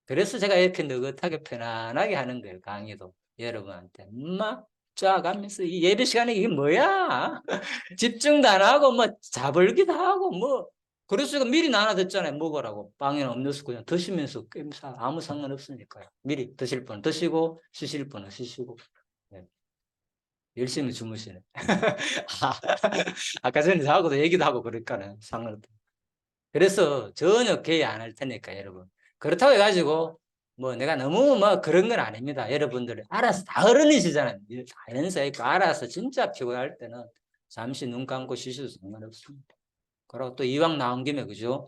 그래서 제가 이렇게 느긋하게 편안하게 하는 거예요. 강의도 여러분한테 막 쫙 하면서 이 예배 시간에 이게 뭐야? 집중도 안 하고 뭐 자벌기도 하고 뭐 그래서 제가 미리 나눠줬잖아요. 먹으라고 빵이나 음료수 그냥 드시면서 깸사 아무 상관없으니까요. 미리 드실 분은 드시고 쉬실 분은 쉬시고. 네. 열심히 주무시네. 아까 전에 저하고도 얘기도 하고 그러니까는 상관없다. 그래서 전혀 개의 안 할 테니까 여러분. 그렇다고 해가지고 뭐 내가 너무 뭐 그런 건 아닙니다. 여러분들 알아서 다 어른이시잖아요. 다 연세 있고 알아서 진짜 피곤할 때는 잠시 눈 감고 쉬셔도 상관없습니다. 그리고 또 이왕 나온 김에 그죠?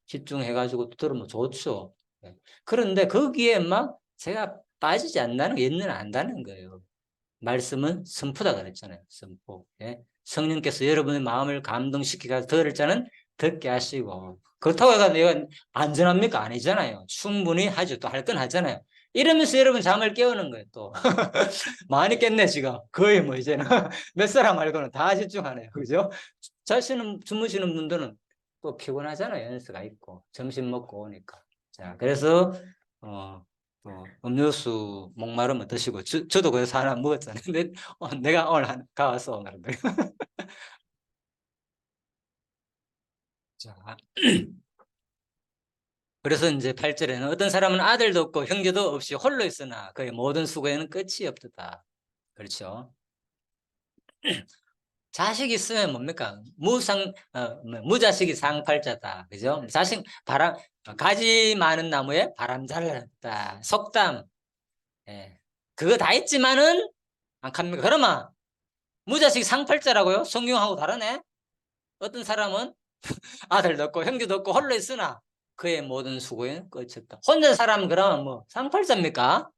집중해가지고 또 들으면 좋죠. 네. 그런데 거기에 막 제가 빠지지 않는다는 게 있는 안다는 거예요. 말씀은 선포다 그랬잖아요. 선포. 예? 성령께서 여러분의 마음을 감동시키가 들을 자는 듣게 하시고 그렇다고 해서 내가 안전합니까? 아니잖아요. 충분히 하죠. 또 할 건 하잖아요. 이러면서 여러분 잠을 깨우는 거예요. 또 많이 깼네 지금. 거의 뭐 이제는 몇 사람 말고는 다 집중하네요. 그죠? 자시는 주무시는 분들은 또 피곤하잖아요. 연세가 있고 점심 먹고 오니까. 자, 그래서 어, 음료수 목마르면 드시고 저도 그래서 하나 먹었잖아요. 근데 내가 오늘 가서 말한 거예요. 자, 그래서 이제 8절에는 어떤 사람은 아들도 없고 형제도 없이 홀로 있으나 그의 모든 수고에는 끝이 없다. 그렇죠. 자식 있으면 뭡니까? 무자식이 상팔자다. 그죠? 가지 많은 나무에 바람 잘 났다. 속담. 예. 그거 다 있지만은, 안 갑니까? 그러면, 무자식 상팔자라고요? 성경하고 다르네? 어떤 사람은 아들도 없고, 형제도 없고, 홀로 있으나, 그의 모든 수고에는 끝이 없다. 혼자 사람 그러면 뭐, 상팔자입니까?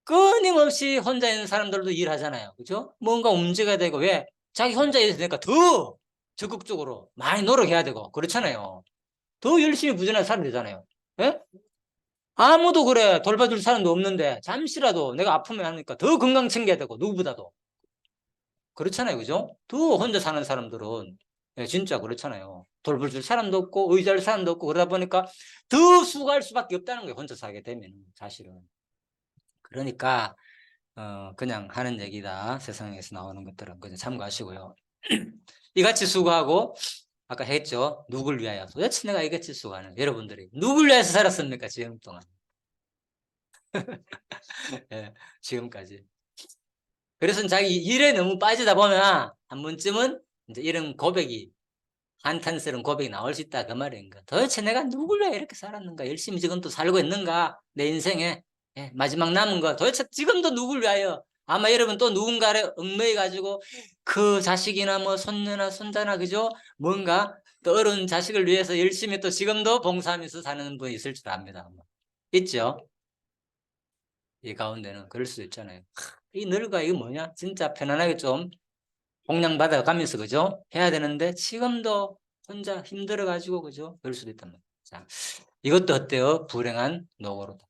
끊임없이 혼자 있는 사람들도 일하잖아요. 그죠? 뭔가 움직여야 되고, 왜? 자기 혼자 있으니까 더 적극적으로 많이 노력해야 되고, 그렇잖아요. 더 열심히 부지런히 살아야 되잖아요. 예? 아무도 그래, 돌봐줄 사람도 없는데, 잠시라도 내가 아프면 하니까 더 건강 챙겨야 되고, 누구보다도. 그렇잖아요. 그죠? 더 혼자 사는 사람들은, 예, 진짜 그렇잖아요. 돌봐줄 사람도 없고, 의지할 사람도 없고, 그러다 보니까 더 수고할 수밖에 없다는 거예요. 혼자 살게 되면, 사실은. 그러니까, 그냥 하는 얘기다. 세상에서 나오는 것들은 그냥 참고하시고요. 이같이 수고하고, 아까 했죠. 누굴 위하여. 도대체 내가 이같이 수고하는 여러분들이 누굴 위해서 살았습니까? 지금 동안. 예, 지금까지. 그래서 자기 일에 너무 빠지다 보면 한 번쯤은 이제 이런 고백이, 한탄스러운 고백이 나올 수 있다. 그 말인가. 도대체 내가 누굴 위해 이렇게 살았는가? 열심히 지금 또 살고 있는가? 내 인생에. 예, 마지막 남은 거 도대체 지금도 누굴 위하여 아마 여러분 또 누군가를 얽매여 가지고 그 자식이나 뭐 손녀나 손자나 그죠? 뭔가 또 어려운 자식을 위해서 열심히 또 지금도 봉사하면서 사는 분이 있을 줄 압니다. 있죠? 이 가운데는 그럴 수도 있잖아요. 이 늙어 이거 뭐냐? 진짜 편안하게 좀 공양받아 가면서 그죠? 해야 되는데 지금도 혼자 힘들어 가지고 그죠? 그럴 수도 있단 말이에요. 자, 이것도 어때요? 불행한 노고로다.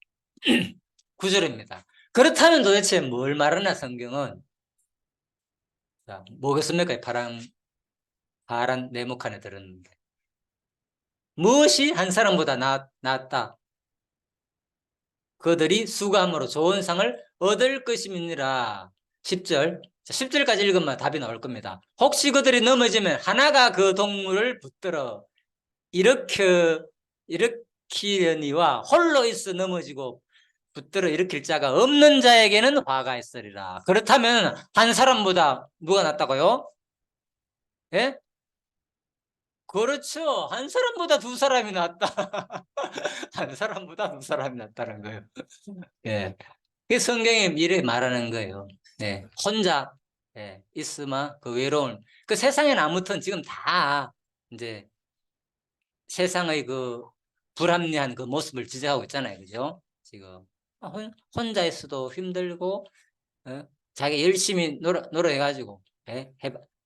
9절입니다. 그렇다면 도대체 뭘 말하나 성경은? 자, 뭐겠습니까? 파란 네모칸에 들었는데 무엇이 한 사람보다 낫다? 그들이 수고함으로 좋은 상을 얻을 것임이니라. 10절. 10절까지 읽으면 답이 나올 겁니다. 혹시 그들이 넘어지면 하나가 그 동물을 붙들어 일으키려니와 홀로 있어 넘어지고 붙들어 일으킬 자가 없는 자에게는 화가 있으리라. 그렇다면 한 사람보다 누가 낫다고요? 예? 그렇죠. 한 사람보다 두 사람이 낫다. 한 사람보다 두 사람이 낫다는 거예요. 예. 그 성경이 미래 말하는 거예요. 네. 혼자, 예, 있으면 그 외로운, 그 세상에는 아무튼 지금 다 이제 세상의 그 불합리한 그 모습을 지적하고 있잖아요. 그죠? 지금. 혼자 있어도 힘들고, 어? 자기 열심히 노력해가지고, 예?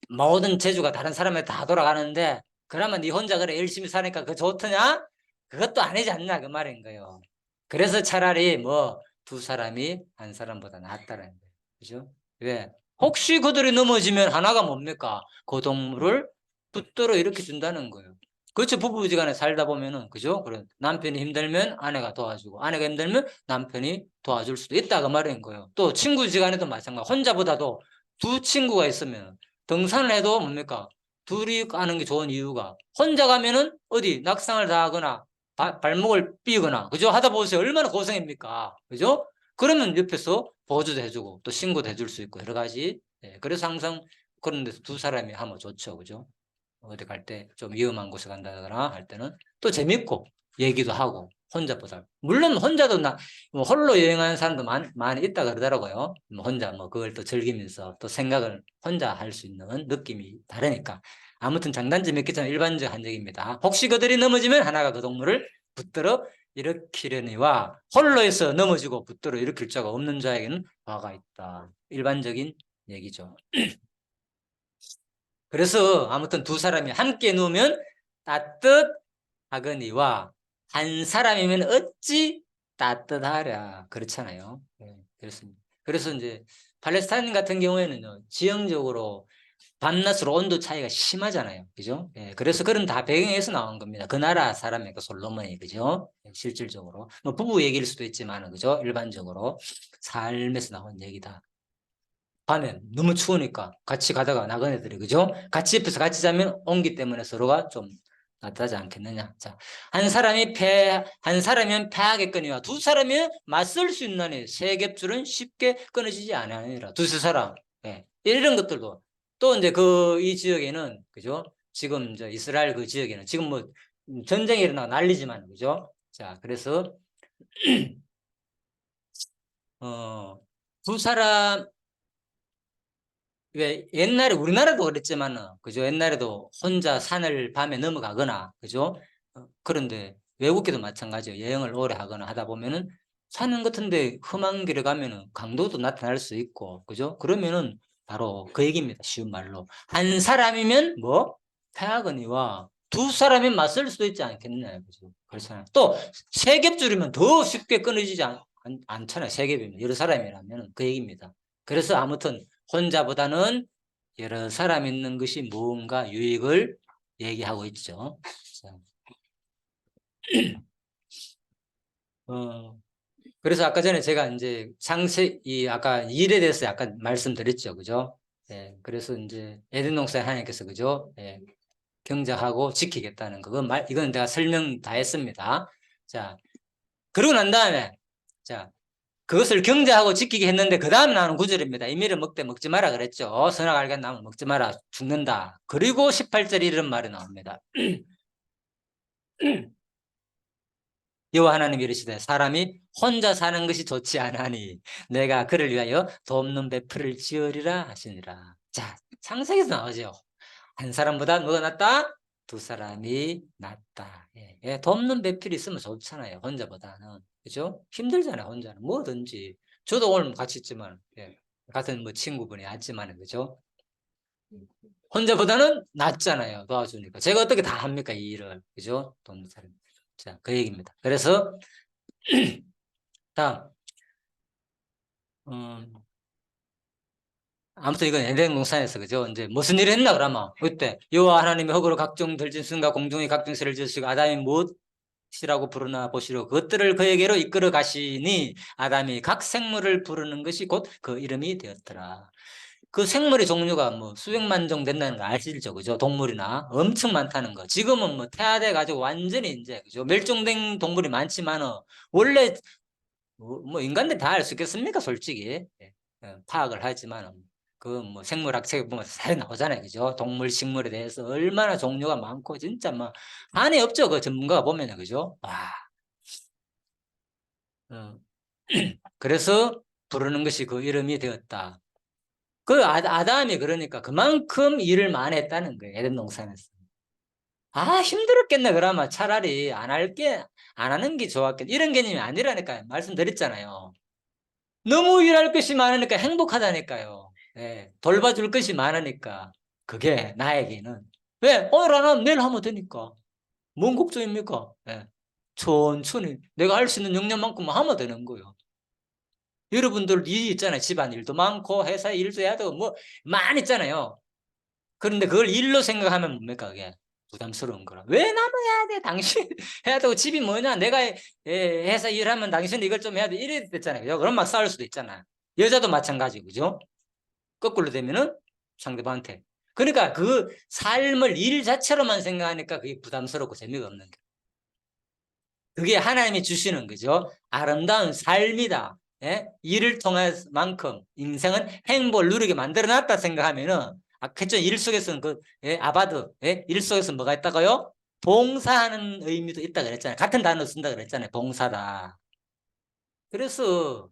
모든 재주가 다른 사람에 다 돌아가는데, 그러면 네 혼자 그래 열심히 사니까 그 좋더냐? 그것도 아니지 않나 그 말인 거예요. 그래서 차라리 뭐 두 사람이 한 사람보다 낫다는 거예요. 그죠? 왜? 혹시 그들이 넘어지면 하나가 뭡니까? 그 동물을 붙들어 일으켜 준다는 거예요. 그렇죠. 부부지간에 살다 보면은, 그죠? 그런 남편이 힘들면 아내가 도와주고, 아내가 힘들면 남편이 도와줄 수도 있다, 그 말인 거예요. 또 친구지간에도 마찬가지. 혼자보다도 두 친구가 있으면 등산을 해도 뭡니까? 둘이 가는 게 좋은 이유가 혼자 가면은 어디 낙상을 당하거나 발목을 삐거나, 그죠? 하다 보세요. 얼마나 고생입니까? 그죠? 그러면 옆에서 보조도 해주고 또 신고도 해줄 수 있고 여러 가지. 예, 그래서 항상 그런 데서 두 사람이 하면 좋죠. 그죠? 어디 갈 때 좀 위험한 곳에 간다거나 할 때는 또 재밌고 얘기도 하고 혼자보다 물론 혼자도 뭐 홀로 여행하는 사람도 많이 있다 그러더라고요. 뭐 혼자 뭐 그걸 또 즐기면서 또 생각을 혼자 할 수 있는 느낌이 다르니까 아무튼 장단점이 있겠지만 일반적 한적입니다. 혹시 그들이 넘어지면 하나가 그 동물을 붙들어 일으키려니와 홀로에서 넘어지고 붙들어 일으킬 자가 없는 자에게는 화가 있다. 일반적인 얘기죠. 그래서 아무튼 두 사람이 함께 누우면 따뜻하거니와 한 사람이면 어찌 따뜻하랴. 그렇잖아요. 네, 그렇습니다. 그래서 이제 팔레스타인 같은 경우에는요, 지형적으로 밤낮으로 온도 차이가 심하잖아요. 그죠? 예, 그래서 그런 다 배경에서 나온 겁니다. 그 나라 사람의 그 솔로몬이, 그죠? 예, 실질적으로. 뭐 부부 얘기일 수도 있지만, 그죠? 일반적으로 삶에서 나온 얘기다. 밤에 너무 추우니까 같이 가다가 나그네들이 그죠? 같이 옆에서 같이 자면 온기 때문에 서로가 좀 나타나지 않겠느냐. 자, 한 사람이면 패하겠거니와 두 사람이면 맞설 수 있나니 세 겹줄은 쉽게 끊어지지 않으니라. 두세 사람. 예. 이런 것들도 또 이제 이 지역에는 그죠? 지금 저 이스라엘 그 지역에는 지금 뭐 전쟁이 일어나 난리지만 그죠? 자, 그래서 어, 두 사람 왜 옛날에 우리나라도 그랬지만은 그죠? 옛날에도 혼자 산을 밤에 넘어가거나 그죠? 그런데 외국에도 마찬가지예요. 여행을 오래 하거나 하다 보면은 산 같은데 험한 길에 가면은 강도도 나타날 수 있고 그죠? 그러면은 바로 그 얘기입니다. 쉬운 말로 한 사람이면 뭐 패하거니와 두 사람이 맞설 수도 있지 않겠느냐 그죠? 그렇잖아요. 또 세 겹줄이면 더 쉽게 끊어지지 않잖아요. 세 겹이면 여러 사람이라면 그 얘기입니다. 그래서 아무튼 혼자보다는 여러 사람 있는 것이 무언가 유익을 얘기하고 있죠. 어, 그래서 아까 전에 제가 이제 아까 일에 대해서 약간 말씀드렸죠. 그죠? 예, 그래서 이제 에덴 동산 하나님께서 그죠? 예, 경작하고 지키겠다는 이건 내가 설명 다 했습니다. 자, 그러고 난 다음에, 자, 그것을 경제하고 지키게 했는데 그 다음 나오는 구절입니다. 이미를 먹되 먹지 마라 그랬죠. 선악 알게 나면 먹지 마라 죽는다. 그리고 18절에 이런 말이 나옵니다. 여호와 하나님이 이르시되 사람이 혼자 사는 것이 좋지 않으니 내가 그를 위하여 돕는 배풀을 지으리라 하시니라. 자, 창세기에서 나오죠. 한 사람보다 뭐가 낫다? 두 사람이 낫다. 예, 예, 돕는 배필이 있으면 좋잖아요. 혼자보다는. 그죠? 힘들잖아요. 혼자는. 뭐든지. 저도 오늘 같이 있지만, 예, 같은 뭐 친구분이 왔지만, 그죠? 혼자보다는 낫잖아요. 도와주니까. 제가 어떻게 다 합니까? 이 일을. 그죠? 돕는 사람. 자, 그 얘기입니다. 그래서, 다음, 음, 아무튼 이건 에덴 동산에서 그죠? 이제 무슨 일을 했나 그러면 그때 여호와 하나님이 흙으로 각종 들짐승과 공중의 각종 새를 지으시고 아담이 무엇이라고 부르나 보시려 그것들을 그에게로 이끌어 가시니 아담이 각 생물을 부르는 것이 곧 그 이름이 되었더라. 그 생물의 종류가 뭐 수백만 종 된다는 거 아시죠? 그죠? 동물이나 엄청 많다는 거. 지금은 뭐 퇴화돼 가지고 완전히 이제 그죠? 멸종된 동물이 많지만은 원래 뭐 인간들 다 알 수 있겠습니까? 솔직히. 예. 파악을 하지만 그 뭐 생물학 책에 보면 잘 나오잖아요. 그죠? 동물, 식물에 대해서 얼마나 종류가 많고 진짜 뭐 한이 없죠. 그 전문가가 보면은 그죠? 와. 어. 그래서 부르는 것이 그 이름이 되었다. 그 아담이 그러니까 그만큼 일을 많이 했다는 거예요. 에덴 동산에서. 아, 힘들었겠네. 그러면 차라리 안 하는 게 좋았겠네. 이런 개념이 아니라니까요. 말씀드렸잖아요. 너무 일할 것이 많으니까 행복하다니까요. 예, 돌봐줄 것이 많으니까. 그게 나에게는. 왜? 오늘 안 하면 내일 하면 되니까. 뭔 걱정입니까? 예, 천천히 내가 할 수 있는 역량만큼 하면 되는 거예요. 여러분들 일이 있잖아요. 집안 일도 많고 회사 일도 해야 되고 뭐 많이 있잖아요. 그런데 그걸 일로 생각하면 뭡니까 그게? 부담스러운 거라. 왜 나는 해야 돼? 당신 해야 되고 집이 뭐냐? 내가 회사 일하면 당신 이걸 좀 해야 돼. 이래 됐잖아요. 그죠? 그럼 막 싸울 수도 있잖아요. 여자도 마찬가지고, 그죠? 거꾸로 되면은 상대방한테. 그러니까 그 삶을 일 자체로만 생각하니까 그게 부담스럽고 재미가 없는 거예요. 그게 하나님이 주시는 거죠. 아름다운 삶이다. 예? 일을 통한 만큼 인생은 행복을 누리게 만들어 놨다 생각하면은 했죠. 일 속에서는 예? 아바드 예? 일 속에서 뭐가 있다고요? 봉사하는 의미도 있다 그랬잖아요. 같은 단어 쓴다 그랬잖아요. 봉사다. 그래서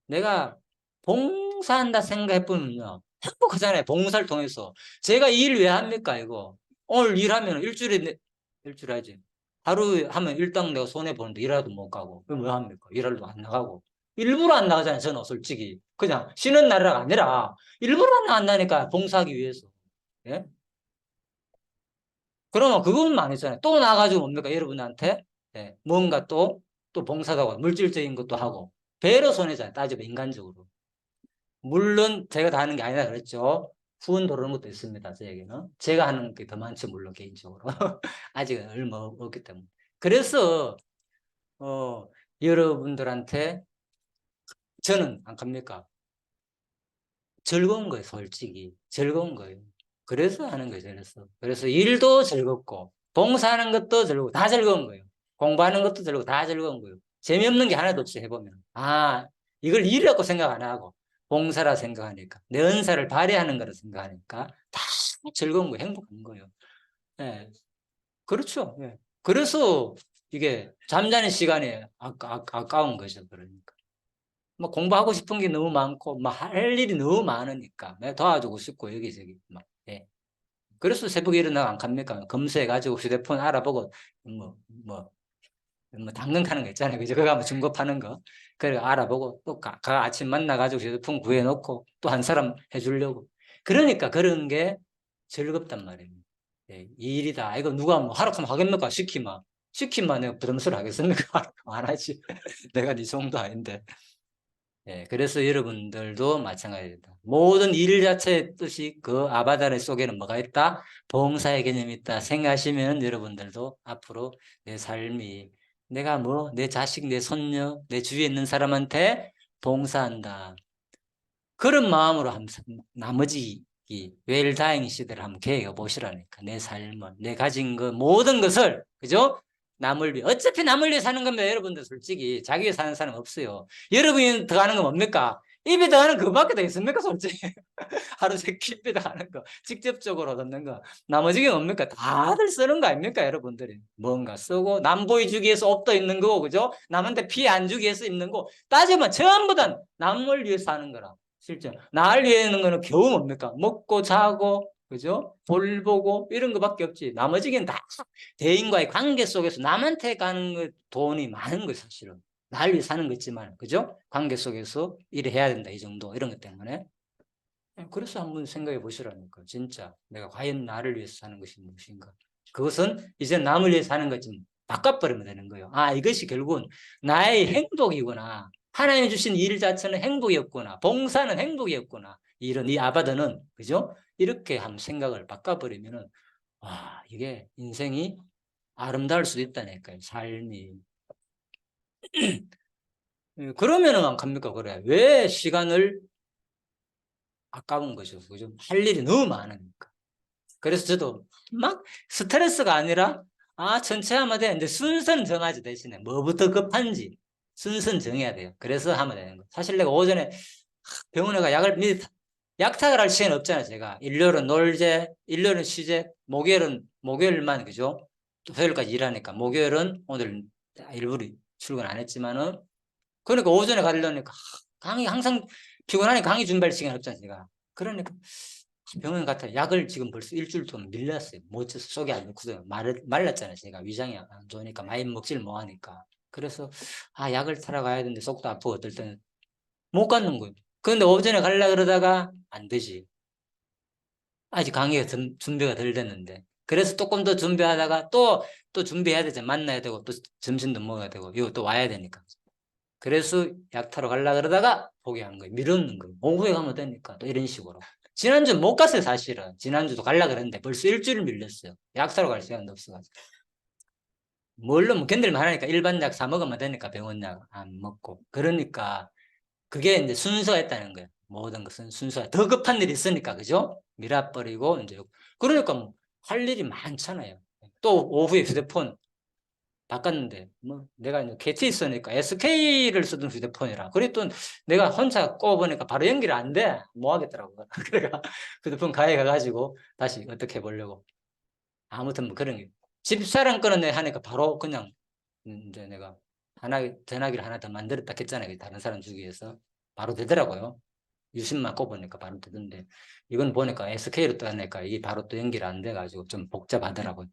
내가 봉사한다 생각해보면요. 행복하잖아요. 봉사를 통해서. 제가 일 왜 합니까, 이거? 오늘 일하면 일주일에 하지. 하루 하면 일당 내가 손해보는데 일하도 못 가고. 그럼 왜 합니까? 일하러도 안 나가고. 일부러 안 나가잖아요, 저는 솔직히. 그냥 쉬는 날이라 아니라 일부러 안 나간다니까, 봉사하기 위해서. 예? 그러면 그것만 아니잖아요. 또 나가지고 뭡니까, 여러분한테? 예. 뭔가 또 봉사도 하고, 물질적인 것도 하고. 배로 손해잖아요, 따지면 인간적으로. 물론 제가 다 하는 게 아니라 그랬죠. 후원 도르는 것도 있습니다. 저에게는. 제가 하는 게 더 많죠. 물론 개인적으로. 아직은 얼마 없기 때문에. 그래서 어, 여러분들한테 저는 안 갑니까? 즐거운 거예요. 솔직히. 즐거운 거예요. 그래서 하는 거예요. 그래서 일도 즐겁고 봉사하는 것도 즐겁고 다 즐거운 거예요. 공부하는 것도 즐겁고 다 즐거운 거예요. 재미없는 게 하나도 없이 해보면. 아, 이걸 일이라고 생각 안 하고 봉사라 생각하니까 내 은사를 발휘하는 거라 생각하니까 다 즐거운 거예요. 행복한 거예요. 예, 그렇죠. 예. 그래서 이게 잠자는 시간이 아까운 거죠. 그러니까. 뭐 공부하고 싶은 게 너무 많고 막 할 일이 너무 많으니까 내가 도와주고 싶고 여기저기 막 예. 그래서 새벽에 일어나 안 갑니까? 검색해가지고 휴대폰 알아보고 뭐 당근 하는 거 있잖아요. 그죠? 그거 가면 중고파는 거. 그래 알아보고 또 아침 만나가지고 휴대폰 구해놓고 또 한 사람 해주려고. 그러니까 그런 게 즐겁단 말이에요. 예, 이 일이다. 이거 누가 뭐 하라고 하면 하겠노까? 시키면 내가 부담스러워 하겠습니까? 안 하지. 내가 네 정도 아닌데. 예, 그래서 여러분들도 마찬가지다. 모든 일 자체의 뜻이 그 아바다르 속에는 뭐가 있다? 봉사의 개념이 있다. 생각하시면 여러분들도 앞으로 내 삶이 내가 뭐 내 자식, 내 손녀, 내 주위에 있는 사람한테 봉사한다. 그런 마음으로 항상 나머지 이 웰다잉 시대를 한번 계획해 보시라니까. 내 삶을, 내 가진 그 모든 것을, 그죠? 남을 위해. 어차피 남을 위해 사는 겁니다. 여러분들 솔직히. 자기 위해 사는 사람 없어요. 여러분이 더 하는 건 뭡니까? 입에 들어가는 그거밖에 더 있습니까, 솔직히? 하루 세끼 입에 들어가는 거, 직접적으로 듣는 거. 나머지는 뭡니까? 다들 쓰는 거 아닙니까, 여러분들이? 뭔가 쓰고, 남 보여주기 위해서 옷도 입는 거고, 그죠? 남한테 피해 안 주기 위해서 입는 거. 따지면 전부 다 남을 위해서 하는 거라. 실제. 나를 위해 하는 거는 겨우 뭡니까? 먹고 자고, 그죠? 볼 보고, 이런 거밖에 없지. 나머지는 다 대인과의 관계 속에서 남한테 가는 거, 돈이 많은 거예요, 사실은. 날 위해 사는 거 있지만, 그죠? 관계 속에서 일을 해야 된다, 이 정도, 이런 것 때문에. 그래서 한번 생각해 보시라니까, 진짜. 내가 과연 나를 위해서 사는 것이 무엇인가. 그것은 이제 남을 위해서 사는 것 좀 바꿔버리면 되는 거예요. 아, 이것이 결국은 나의 행복이구나. 하나님 주신 일 자체는 행복이었구나. 봉사는 행복이었구나. 이런 이 아바드는, 그죠? 이렇게 한번 생각을 바꿔버리면은, 와, 이게 인생이 아름다울 수도 있다니까요, 삶이. 그러면은 안 갑니까? 그래. 왜 시간을 아까운 거죠. 그죠? 할 일이 너무 많으니까. 그래서 저도 막 스트레스가 아니라, 아, 천천히 하면 돼. 근데 순서는 정하지, 대신에. 뭐부터 급한지. 순서는 정해야 돼요. 그래서 하면 되는 거. 사실 내가 오전에 병원에 가 약을, 미리 약탁을 할 시간 없잖아요, 제가. 일요일은 놀제, 일요일은 쉬제, 목요일만, 그죠? 또 화요일까지 일하니까. 목요일은 오늘 일부러 출근 안 했지만은, 그러니까 오전에 가려니까 강의 항상 피곤하니까 강의 준비할 시간 없잖아요, 제가. 그러니까 병원 갔다 약을 지금 벌써 일주일 동안 밀렸어요. 못 쳐서 속이 안 좋거든요. 말랐잖아요, 제가. 위장이 안 좋으니까 많이 먹질 못하니까. 그래서 아, 약을 타러 가야 되는데 속도 아프고 어떨 때는 못 갖는 거예요. 그런데 오전에 가려 그러다가 안 되지. 아직 강의가 준비가 덜 됐는데. 그래서 조금 더 준비하다가 또 준비해야 되죠. 만나야 되고 또 점심도 먹어야 되고 이거 또 와야 되니까. 그래서 약 타러 가려 그러다가 포기한 거예요. 미루는 거예요. 오후에 가면 되니까 또 이런 식으로. 지난주 못 갔어요, 사실은. 지난주도 가려 그랬는데 벌써 일주일 밀렸어요. 약 사러 갈 시간도 없어가지고. 물론 뭐 견딜만 하니까 일반 약 사 먹으면 되니까 병원 약 안 먹고. 그러니까 그게 이제 순서가 있다는 거예요. 모든 것은 순서가. 더 급한 일이 있으니까, 그죠? 밀어버리고, 이제. 그러니까 뭐 할 일이 많잖아요. 또 오후에 휴대폰 바꿨는데, 뭐, 내가 이제 KT 쓰니까 SK를 쓰던 휴대폰이라. 그래 또 내가 혼자 꼽으니까 바로 연결이 안 돼. 뭐 하겠더라고. 그래가 휴대폰 가져가가지고 다시 어떻게 해보려고. 아무튼 뭐 그런 게. 집사람 거는 내 하니까 바로 그냥 이제 내가 전화기를 하나 더 만들었다 했잖아요. 다른 사람 주기 위해서. 바로 되더라고요. 유심만 꼽으니까 바로 되던데. 이건 보니까 SK로 떠니까 이게 바로 또 연결이 안 돼가지고 좀 복잡하더라고요.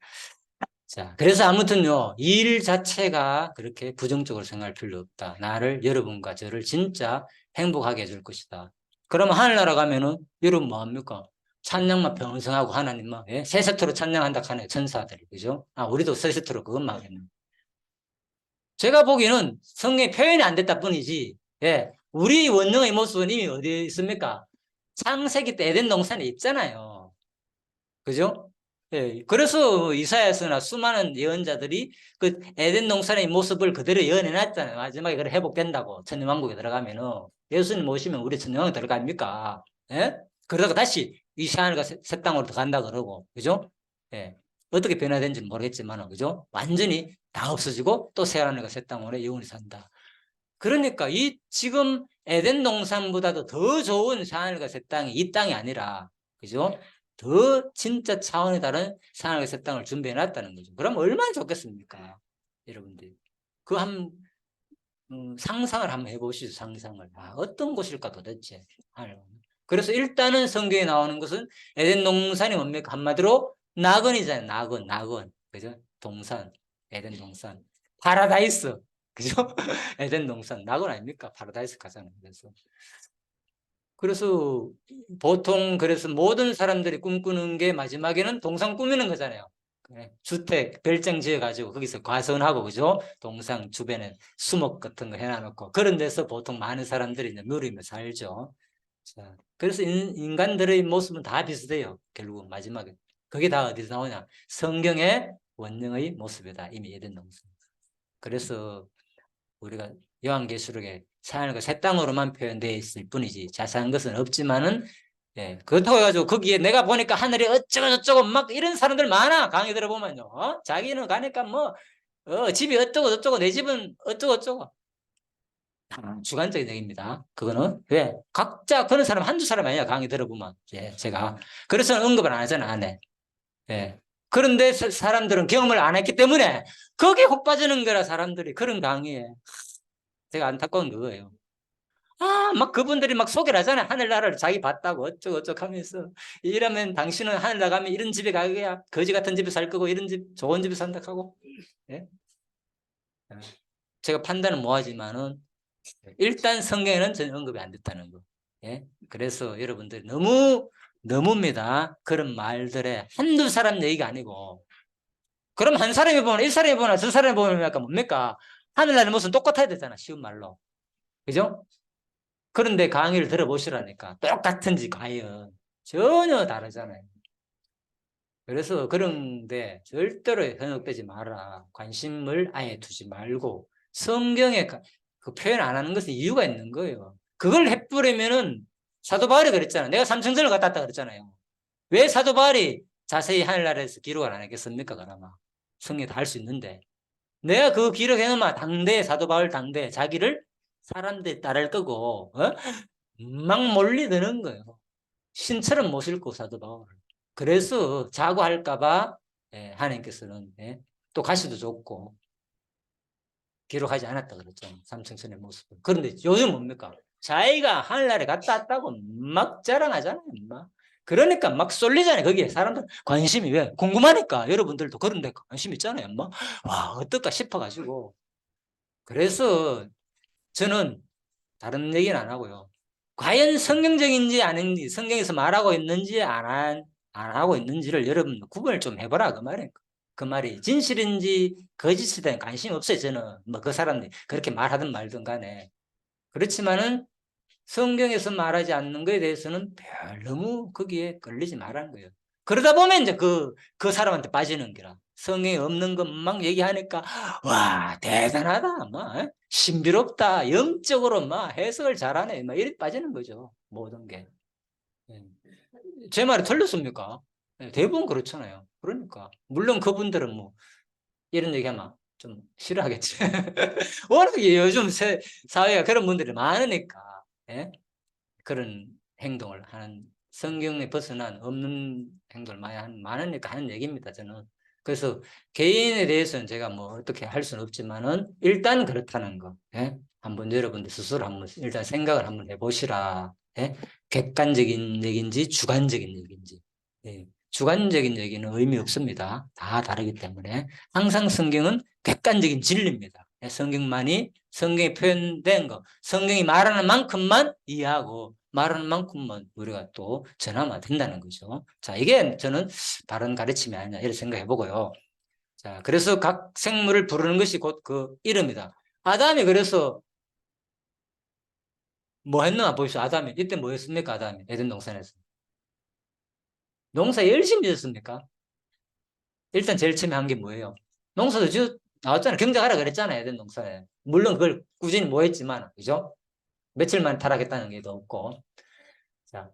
자, 그래서 아무튼요, 일 자체가 그렇게 부정적으로 생각할 필요 없다. 나를, 여러분과 저를 진짜 행복하게 해줄 것이다. 그러면 하늘나라 가면은, 여러분 뭐 합니까? 찬양만 병성하고 하나님만, 예? 세세토로 찬양한다 하네요, 천사들이. 그죠? 아, 우리도 세세토로 그것만 하겠네. 제가 보기에는 성경에 표현이 안 됐다 뿐이지, 예. 우리 원능의 모습은 이미 어디에 있습니까? 창세기 때 에덴 동산에 있잖아요. 그죠? 예, 그래서 이사야서나 수많은 예언자들이 그 에덴 동산의 모습을 그대로 예언해놨잖아요. 마지막에 그래 회복된다고 천년왕국에 들어가면은 예수님 오시면 우리 천년왕국 들어갑니까? 예? 그러다가 다시 이 새하늘과 새 땅으로 들어간다 그러고, 그죠? 예, 어떻게 변화된지는 모르겠지만, 그죠? 완전히 다 없어지고 또 새하늘과 새 땅으로 영원히 산다. 그러니까 이 지금 에덴 동산보다도 더 좋은 새하늘과 새 땅이 이 땅이 아니라, 그죠? 더 진짜 차원이 다른 새하늘과 새 땅을 준비해 놨다는 거죠. 그럼 얼마나 좋겠습니까? 여러분들. 상상을 한번 해보시죠, 상상을. 아, 어떤 곳일까 도대체. 그래서 일단은 성경에 나오는 것은 에덴 동산이 뭡니까? 한마디로 낙원이잖아요. 낙원. 그죠? 동산, 에덴 동산. 파라다이스. 그죠? 에덴 동산. 낙원 아닙니까? 파라다이스 가잖아요. 그래서 보통 그래서 모든 사람들이 꿈꾸는 게 마지막에는 동상 꾸미는 거잖아요. 주택 별장 지어가지고 거기서 과선하고, 그죠? 동상 주변에 수목 같은 거 해놔놓고 그런 데서 보통 많은 사람들이 이제 누리며 살죠. 자, 그래서 인간들의 모습은 다 비슷해요. 결국 마지막에 그게 다 어디서 나오냐? 성경의 원령의 모습이다. 이미 예된 동상. 그래서 우리가 요한계시록에 하늘과 새 땅으로만 표현되어 있을 뿐이지 자세한 것은 없지만은, 예, 그렇다고 해가지고 거기에 내가 보니까 하늘이 어쩌고 저쩌고 막 이런 사람들 많아. 강의 들어보면요. 자기는 가니까 뭐 집이 어쩌고 저쩌고 내 집은 어쩌고 저쩌고. 주관적인 얘기입니다. 그거는 왜 각자 그런 사람 한두 사람 아니야. 강의 들어보면 제가 그래서 언급을 안 하잖아. 안 해. 예. 그런데 사람들은 경험을 안 했기 때문에 거기에 혹 빠지는 거라 사람들이 그런 강의에 제가 안타까운 그거예요. 막 그분들이 막 소개를 하잖아요. 하늘나라를 자기 봤다고 어쩌고저쩌고 하면서 이러면 당신은 하늘 나가면 이런 집에 가야 거지 같은 집에 살 거고 이런 집 좋은 집에 산다 하고 예? 제가 판단은 뭐하지만은 일단 성경에는 전혀 언급이 안 됐다는 거. 예? 그래서 여러분들이 너무입니다. 그런 말들에 한두 사람 얘기가 아니고 그럼 한 사람이 보나 일 사람이 보나 두 사람이 보면 약간 뭡니까? 하늘나라의 모습은 똑같아야 되잖아. 쉬운 말로. 그죠? 그런데 강의를 들어보시라니까 똑같은지 과연 전혀 다르잖아요. 그래서 그런데 절대로 현혹되지 마라. 관심을 아예 두지 말고 성경에 그 표현 안 하는 것은 이유가 있는 거예요. 그걸 해버리면은 사도 바울이 그랬잖아요. 내가 삼층전을 갔다 왔다 그랬잖아요. 왜 사도 바울이 자세히 하늘나라에서 기록을 안 했겠습니까? 그나마 성경에 다 할 수 있는데 내가 그 기록해놓으면 당대 사도 바울 당대 자기를 사람들이 따를 거고 막 몰리드는 거예요. 신처럼 모실 거 사도 바울을. 그래서 자고할까봐 하나님께서는 또 가시도 줬고 기록하지 않았다 그랬죠. 삼층천의 모습을. 그런데 요즘 뭡니까? 자기가 하늘나라에 갔다 왔다고 막 자랑하잖아요. 막. 그러니까 막 쏠리잖아요. 거기에 사람들 관심이 왜? 궁금하니까 여러분들도 그런 데 관심 있잖아요. 막 와, 어떨까 싶어가지고. 그래서 저는 다른 얘기는 안 하고요. 과연 성경적인지 아닌지, 성경에서 말하고 있는지 안 하고 있는지를 여러분 구분을 좀 해보라 그 말이에요. 그 말이 진실인지 거짓에 대한 관심이 없어요. 저는 뭐 그 사람들이 그렇게 말하든 말든 간에. 그렇지만은 성경에서 말하지 않는 것에 대해서는 별 너무 거기에 걸리지 말라는 거예요. 그러다 보면 이제 그 사람한테 빠지는 거라. 성경에 없는 것만 얘기하니까, 와, 대단하다. 막, 신비롭다. 영적으로 막 해석을 잘하네. 막 이렇게 빠지는 거죠. 모든 게. 예. 제 말이 틀렸습니까? 예, 대부분 그렇잖아요. 그러니까. 물론 그분들은 뭐, 이런 얘기하면 좀 싫어하겠지. 워낙 요즘 사회가 그런 분들이 많으니까. 예? 그런 행동을 하는 성경에 벗어난 없는 행동을 많으니까 하는 얘기입니다. 저는. 그래서 개인에 대해서는 제가 뭐 어떻게 할 수는 없지만은 일단 그렇다는 거. 예? 한번 여러분들 스스로 한번 일단 생각을 한번 해보시라. 예? 객관적인 얘기인지 주관적인 얘기인지. 예. 주관적인 얘기는 의미 없습니다. 다 다르기 때문에 항상 성경은 객관적인 진리입니다. 예, 성경에 표현된 거, 성경이 말하는 만큼만 이해하고 말하는 만큼만 우리가 또 전하면 된다는 거죠. 자, 이게 저는 바른 가르침이 아니냐 이렇게 생각해 보고요. 자, 그래서 각 생물을 부르는 것이 곧 그 이름이다. 아담이 그래서 뭐 했나 보십시오. 아담이 이때 뭐 했습니까? 아담이 에덴 동산에서 농사 열심히 지었습니까? 일단 제일 처음에 한 게 뭐예요? 농사도 나왔잖아요. 경작하라 그랬잖아요. 에덴 동산에. 물론 그걸 꾸준히 뭐 했지만 그죠? 며칠만 타락했다는 게 더 없고. 자,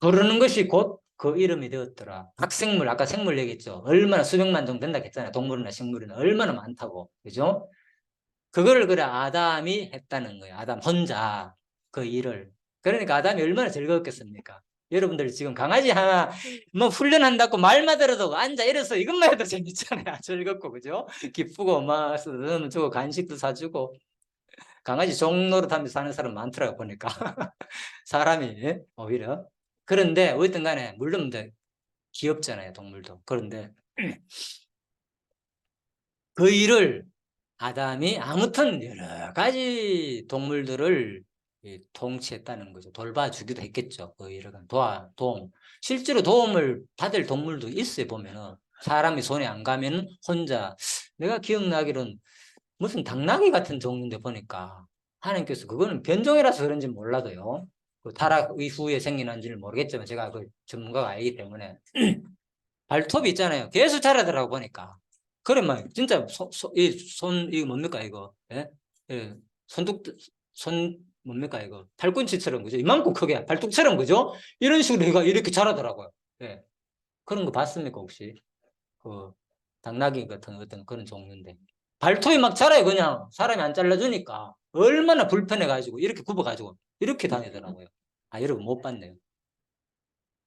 부르는 것이 곧 그 이름이 되었더라. 각 생물, 아까 생물 얘기했죠. 얼마나 수백만 정도 된다고 했잖아요. 동물이나 식물이나 얼마나 많다고. 그죠? 그거를 그래 아담이 했다는 거예요. 아담 혼자 그 일을. 그러니까 아담이 얼마나 즐거웠겠습니까? 여러분들 지금 강아지 하나 뭐 훈련한다고 말만 들어도 앉아 일어서 이것만 해도 재밌잖아요. 즐겁고 그죠? 기쁘고 막 주고 간식도 사주고 강아지 종로로 타면서 사는 사람 많더라고 보니까 사람이 오히려 그런데 어쨌든 간에 물론 귀엽잖아요 동물도. 그런데 그 일을 아담이 아무튼 여러 가지 동물들을 통치했다는 거죠. 돌봐주기도 했겠죠. 그 일을 실제로 도움을 받을 동물도 있어요. 보면은 사람이 손에 안 가면은 혼자 내가 기억나기로는 무슨 당나귀 같은 종류인데 보니까 하나님께서 그거는 변종이라서 그런지 몰라도요. 그 타락 이후에 생긴지는 모르겠지만 제가 그 전문가가 아니기 때문에 발톱이 있잖아요. 계속 자라더라고 보니까. 그래 막 진짜 이거 뭡니까 이거? 예? 예. 손톱 손 뭡니까 이거? 팔꿈치처럼 그죠? 이만큼 크게 발톱처럼 그죠? 이런 식으로 얘가 이렇게 자라더라고요. 예. 그런 거 봤습니까 혹시? 그 당나귀 같은 어떤 그런 종류인데 발톱이 막 자라요 그냥 사람이 안 잘라주니까 얼마나 불편해가지고 이렇게 굽어가지고 이렇게 다니더라고요. 아, 여러분 못 봤네요.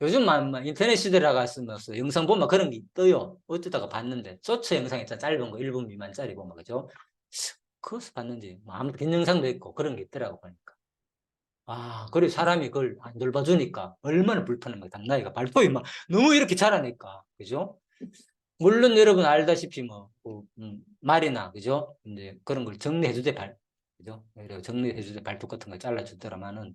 요즘 인터넷 시대라 갔으면서 영상 보면 그런 게 떠요. 어쩌다가 봤는데 쇼츠 영상 있잖아. 짧은 거 1분 미만짜리 보면 그죠? 그것을 봤는지 뭐 아무 긴 영상도 있고 그런 게 있더라고 보니까. 아, 그래 사람이 그걸 안 돌봐주니까 얼마나 불편한 거야. 당나귀가 발톱이 막 너무 이렇게 자라니까 그죠? 물론 여러분 알다시피 뭐, 말이나 그죠? 이제 그런 걸 정리해주대 그죠? 정리해주대 발톱 같은 걸 잘라주더라마는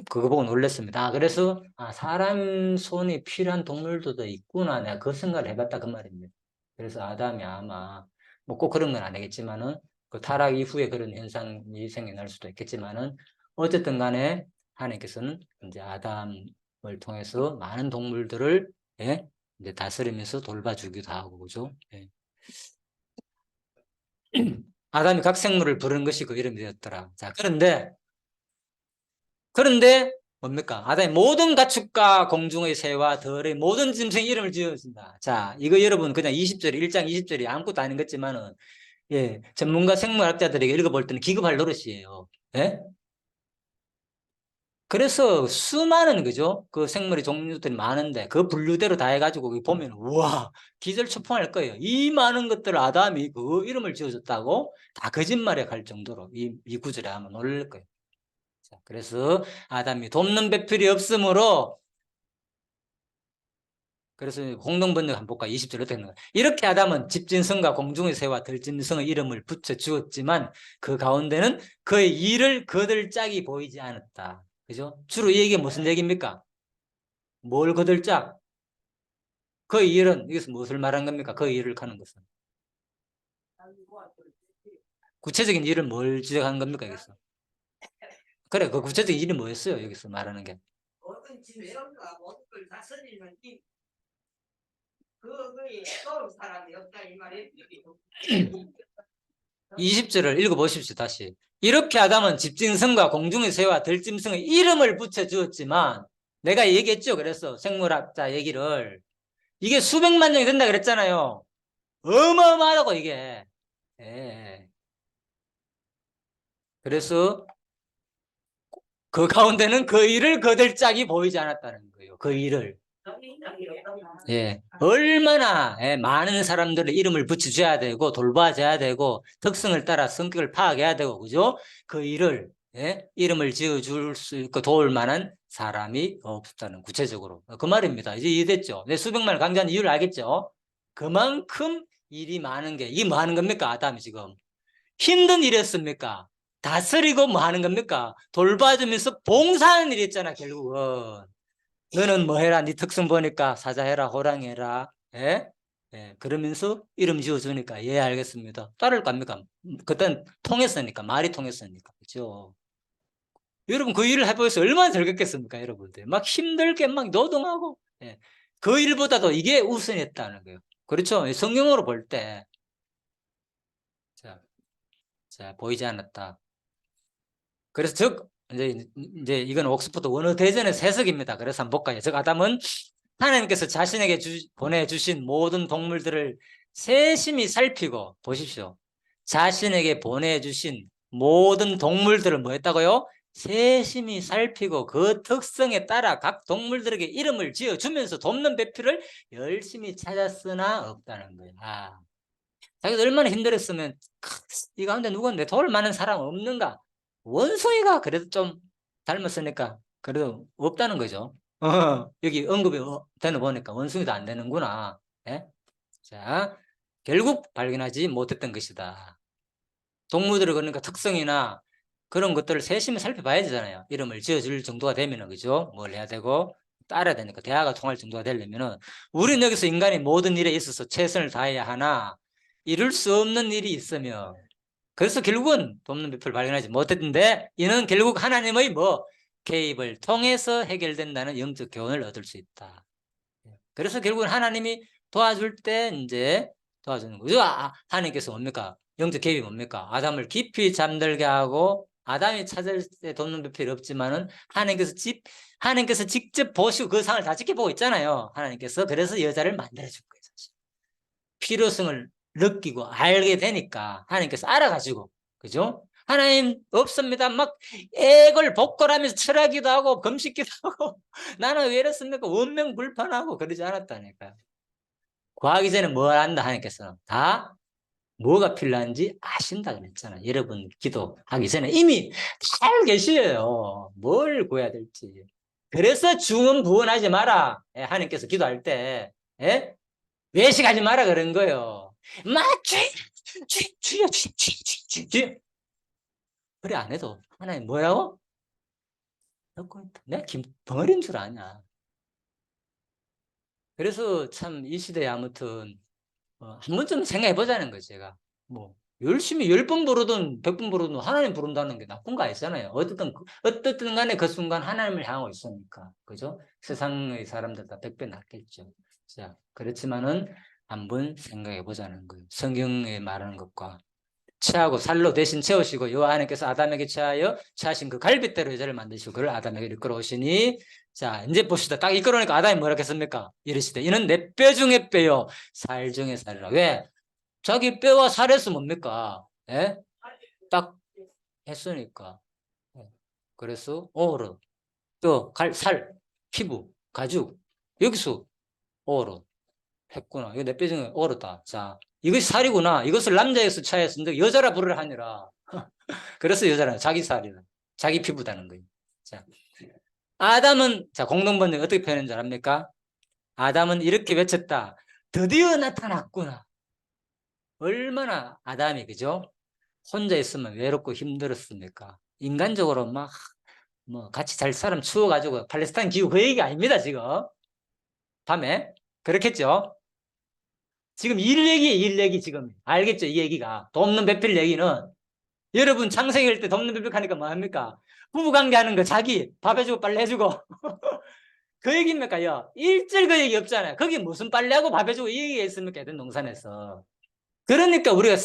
그거 보고 놀랐습니다. 아, 그래서 사람 손이 필요한 동물들도 있구나. 내가 그 생각을 해봤다 그 말입니다. 그래서 아담이 아마 뭐 꼭 그런 건 아니겠지만은 그 타락 이후에 그런 현상이 생겨날 수도 있겠지만은 어쨌든 간에 하나님께서는 이제 아담을 통해서 많은 동물들을 예? 이제 다스리면서 돌봐주기도 하고 그죠? 예. 아담이 각 생물을 부르는 것이 그 이름이 되었더라. 자, 그런데 뭡니까? 아담이 모든 가축과 공중의 새와 들의 모든 짐승의 이름을 지었습니다. 자, 이거 여러분 그냥 20절, 1장 20절이 아무것도 아닌 것지만은 예, 전문가 생물학자들에게 읽어볼 때는 기겁할 노릇이에요. 예? 그래서 수많은 그죠? 그 생물의 종류들이 많은데 그 분류대로 다 해가지고 보면 우와 기절초풍할 거예요. 이 많은 것들을 아담이 그 이름을 지어줬다고 다 거짓말에 갈 정도로 이 구절에 아마 놀랄 거예요. 자, 그래서 아담이 돕는 배필이 없으므로 그래서 공동번역 한번 볼까? 20절 어떻게 되는 거야? 이렇게 아담은 집짐승과 공중의 새와 들짐승의 이름을 붙여 주었지만 그 가운데는 그의 일을 거들 짝이 보이지 않았다. 그죠? 주로 이 얘기가 무슨 얘기입니까? 뭘 거들 짝? 그 일은 이것은 무엇을 말한 겁니까? 그 일을 하는 것은 구체적인 일은 뭘 지적하는 겁니까? 여기서 그래 그 구체적인 일이 뭐였어요? 여기서 말하는 게 어떤 지혜가 모든 걸 다스리는 그거에 서울 사람이 없다 이 말이에요. 20절을 읽어보십시오. 다시 이렇게 아담은 집짐승과 공중의 새와 들짐승의 이름을 붙여 주었지만 내가 얘기했죠. 그래서 생물학자 얘기를 이게 수백만 명이 된다 그랬잖아요. 어마어마하다고 이게. 예. 그래서 그 가운데는 그 일을 거들 짝이 보이지 않았다는 거예요. 그 일을. 예. 얼마나 많은 사람들의 이름을 붙여줘야 되고 돌봐줘야 되고 특성을 따라 성격을 파악해야 되고 그죠? 그 일을 이름을 지어줄 수 있고 도울 만한 사람이 없다는 구체적으로 그 말입니다. 이제 이해됐죠? 내 수백만을 강조한 이유를 알겠죠? 그만큼 일이 많은 게 이게 뭐 하는 겁니까? 아담이 지금 힘든 일이었습니까? 다스리고 뭐 하는 겁니까? 돌봐주면서 봉사하는 일이 있잖아 결국은. 너는 뭐 해라 네 특성 보니까 사자해라 호랑이 해라 예? 예, 그러면서 이름 지어주니까 예 알겠습니다 따를 겁니까? 그땐 통했으니까 말이 통했으니까 그렇죠. 여러분 그 일을 해보셔서 얼마나 즐겁겠습니까 여러분들 막 힘들게 막 노동하고 예. 그 일보다도 이게 우선이었다는 거예요. 그렇죠. 성경으로 볼 때 자, 보이지 않았다. 그래서 이제 이건 옥스퍼드 원어 대전의 해석입니다. 그래서 한번 볼까요? 즉 아담은 하나님께서 자신에게 보내주신 모든 동물들을 세심히 살피고 보십시오. 자신에게 보내주신 모든 동물들을 뭐 했다고요? 세심히 살피고 그 특성에 따라 각 동물들에게 이름을 지어주면서 돕는 배필을 열심히 찾았으나 없다는 거예요. 자기가 얼마나 힘들었으면 이 가운데 누가 내 도울 만한 사람 없는가? 원숭이가 그래도 좀 닮았으니까 그래도 없다는 거죠. 여기 언급이 되는 보니까 원숭이도 안 되는구나. 예? 자, 결국 발견하지 못했던 것이다. 동물들을 그러니까 특성이나 그런 것들을 세심히 살펴봐야 되잖아요. 이름을 지어줄 정도가 되면은 그죠? 뭘 해야 되고 따라야 되니까 대화가 통할 정도가 되려면은 우리는 여기서 인간이 모든 일에 있어서 최선을 다해야 하나 이룰 수 없는 일이 있으며 그래서 결국은 돕는 배표를 발견하지 못했는데 이는 결국 하나님의 개입을 통해서 해결된다는 영적 교훈을 얻을 수 있다. 그래서 결국은 하나님이 도와줄 때 이제 도와주는 거죠. 하나님께서 뭡니까? 영적 개입이 뭡니까? 아담을 깊이 잠들게 하고 아담이 찾을 때 돕는 배필이 없지만은 하나님께서 직접 보시고 그 상을 다 지켜보고 있잖아요. 하나님께서 그래서 여자를 만들어준 거예요. 사실. 필요성을 느끼고 알게 되니까 하나님께서 알아가지고 그죠? 하나님 없습니다. 막 애걸복걸하면서 철하기도 하고 금식기도 하고 나는 왜 이렇습니까? 원명불판하고 그러지 않았다니까요. 구하기 전에 뭘 한다 하나님께서는 다 뭐가 필요한지 아신다 그랬잖아요. 여러분 기도하기 전에 이미 다 알고 계시에요. 뭘 구해야 될지. 그래서 중언부언하지 마라. 예, 하나님께서 기도할 때 예? 외식하지 마라 그런 거예요. 막 주여. 그래 안 해도 하나님 뭐라고? 내가 덩어리인 줄 아냐. 그래서 참 이 시대에 아무튼 한 번쯤 생각해 보자는 거죠. 제가 뭐 열심히 10번 부르든 100번 부르든 하나님 부른다는 게 나쁜 거 아니잖아요. 어떻든 간에 그 순간 하나님을 향하고 있으니까. 그죠? 세상의 사람들 다 100배 낫겠죠. 자, 그렇지만은 한번 생각해 보자는 거예요. 성경에 말하는 것과 체하고 살로 대신 채우시고 여호와 하나님께서 아담에게 체하신 그 갈빗대로 여자를 만드시고 그를 아담에게 이끌어오시니 자 이제 봅시다. 딱 이끌어오니까 아담이 뭐라 했습니까? 이르시되 이는 내 뼈 중에 뼈요 살 중에 살이라. 왜? 자기 뼈와 살에서 뭡니까? 예? 딱 했으니까. 그래서 오르 뼈, 살, 피부, 가죽 여기서 오르 했구나. 이거 내 뼈 중에 오르다. 자 이것이 살이구나. 이것을 남자에서 차였는데 여자라 부르라 하니라. 그래서 여자는 자기 살이라. 자기 피부다는 거예요. 자, 아담은, 자, 공동번역 어떻게 표현하는 줄 압니까? 아담은 이렇게 외쳤다. 드디어 나타났구나. 얼마나 아담이, 그죠? 혼자 있으면 외롭고 힘들었습니까? 인간적으로 막, 뭐, 같이 잘 사람 추워가지고 팔레스타인 기후 그 얘기 아닙니다, 지금. 밤에. 그렇겠죠? 지금 일 얘기 지금. 알겠죠? 이 얘기가. 돕는 배필 얘기는 여러분 창세기일 때 돕는 배필하니까 뭐 합니까? 부부관계 하는 거 자기 밥 해주고 빨래 해주고 그 얘기입니까요? 일절 그 얘기 없잖아요. 거기 무슨 빨래하고 밥 해주고 이 얘기가 있습니까? 에덴 동산에서. 그러니까 우리가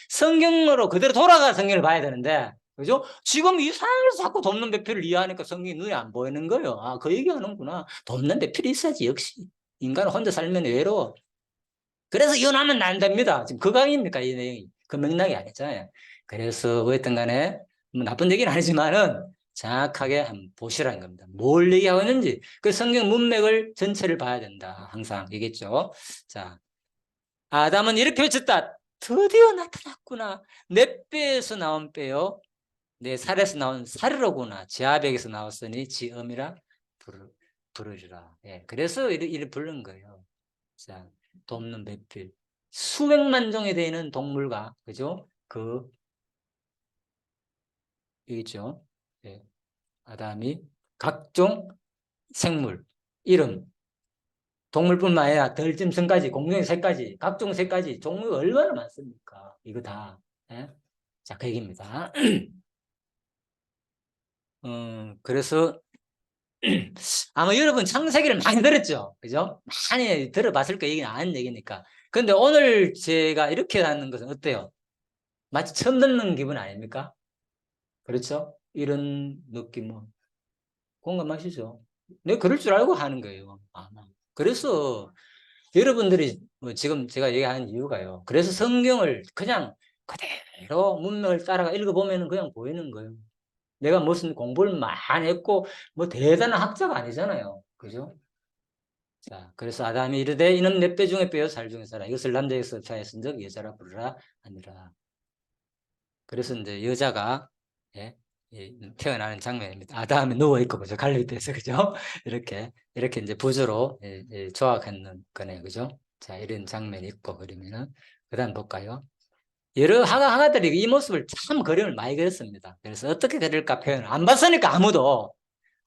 성경으로 그대로 돌아가 성경을 봐야 되는데 그죠? 지금 이 상황에서 자꾸 돕는 배필을 이해하니까 성경이 눈에 안 보이는 거예요. 아, 그 얘기하는구나. 돕는 배필이 있어야지 역시. 인간은 혼자 살면 외로워. 그래서 이혼하면 안 됩니다. 지금 그 강의입니까? 이 내용이. 그 맥락이 아니잖아요. 그래서 어쨌든 간에 뭐 나쁜 얘기는 아니지만은 정확하게 한번 보시라는 겁니다. 뭘 얘기하고 있는지. 그 성경 문맥을 전체를 봐야 된다. 항상 얘기했죠. 자, 아담은 이렇게 외쳤다. 드디어 나타났구나. 내 뼈에서 나온 뼈요. 내 살에서 나온 살이로구나. 지 아백에서 나왔으니 지 음이라 부르리라. 예, 그래서 이를 부른 거예요. 자, 돕는 배필. 수백만 종에 되는 동물과, 그죠? 있죠. 예. 아담이 각종 생물, 이름, 동물뿐만 아니라 덜짐승까지, 공룡의 새까지, 각종 새까지, 종류가 얼마나 많습니까? 이거 다. 예? 자, 그 얘기입니다. 그래서 아마 여러분 창세기를 많이 들었죠? 그죠? 많이 들어봤을 거 얘기는 아는 얘기니까. 근데 오늘 제가 이렇게 하는 것은 어때요? 마치 처음 듣는 기분 아닙니까? 그렇죠? 이런 느낌은 공감하시죠? 내가 그럴 줄 알고 하는 거예요. 아마. 그래서 여러분들이 뭐 지금 제가 얘기하는 이유가요. 그래서 성경을 그냥 그대로 문맥을 따라가 읽어보면 그냥 보이는 거예요. 내가 무슨 공부를 많이 했고 뭐 대단한 학자가 아니잖아요. 그죠? 자, 그래서 아담이 이르되 이는 내 뼈 중에 뼈요 살 중에 살아. 이것을 남자에서 차였은즉 여자라 부르라 하니라. 그래서 이제 여자가 예, 태어나는 장면입니다. 아담이 누워 있고 그죠? 갈릴리에서 그죠? 이렇게 이제 부조로 조각하는 거네요, 그죠? 자, 이런 장면이 있고 그러면은 그다음 볼까요? 여러 화가들이 이 모습을 참 그림을 많이 그렸습니다. 그래서 어떻게 그릴까 표현을 안 봤으니까 아무도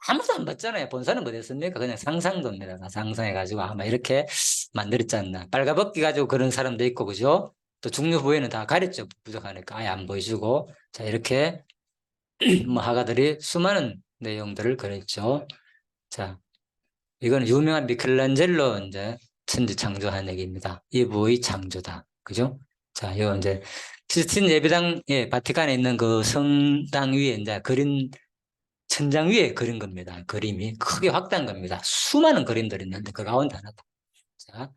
안 봤잖아요. 본사는 못했습니까? 그냥 상상도입니다. 상상해가지고 아마 이렇게 만들었지 않나. 빨가벗기 가지고 그런 사람도 있고 그죠? 또 중요 부위는 다 가렸죠. 부족하니까 아예 안 보여주고 자 이렇게 뭐 화가들이 수많은 내용들을 그렸죠. 자 이거는 유명한 미켈란젤로 이제 천지창조한 얘기입니다. 이부의 창조다. 그죠? 자 이거 이제 시스틴 예배당 바티칸에 있는 그 성당 위에 이제 그린 천장 위에 그린 겁니다. 그림이 크게 확대한 겁니다. 수많은 그림들이 있는데 그 가운데 하나다. 자,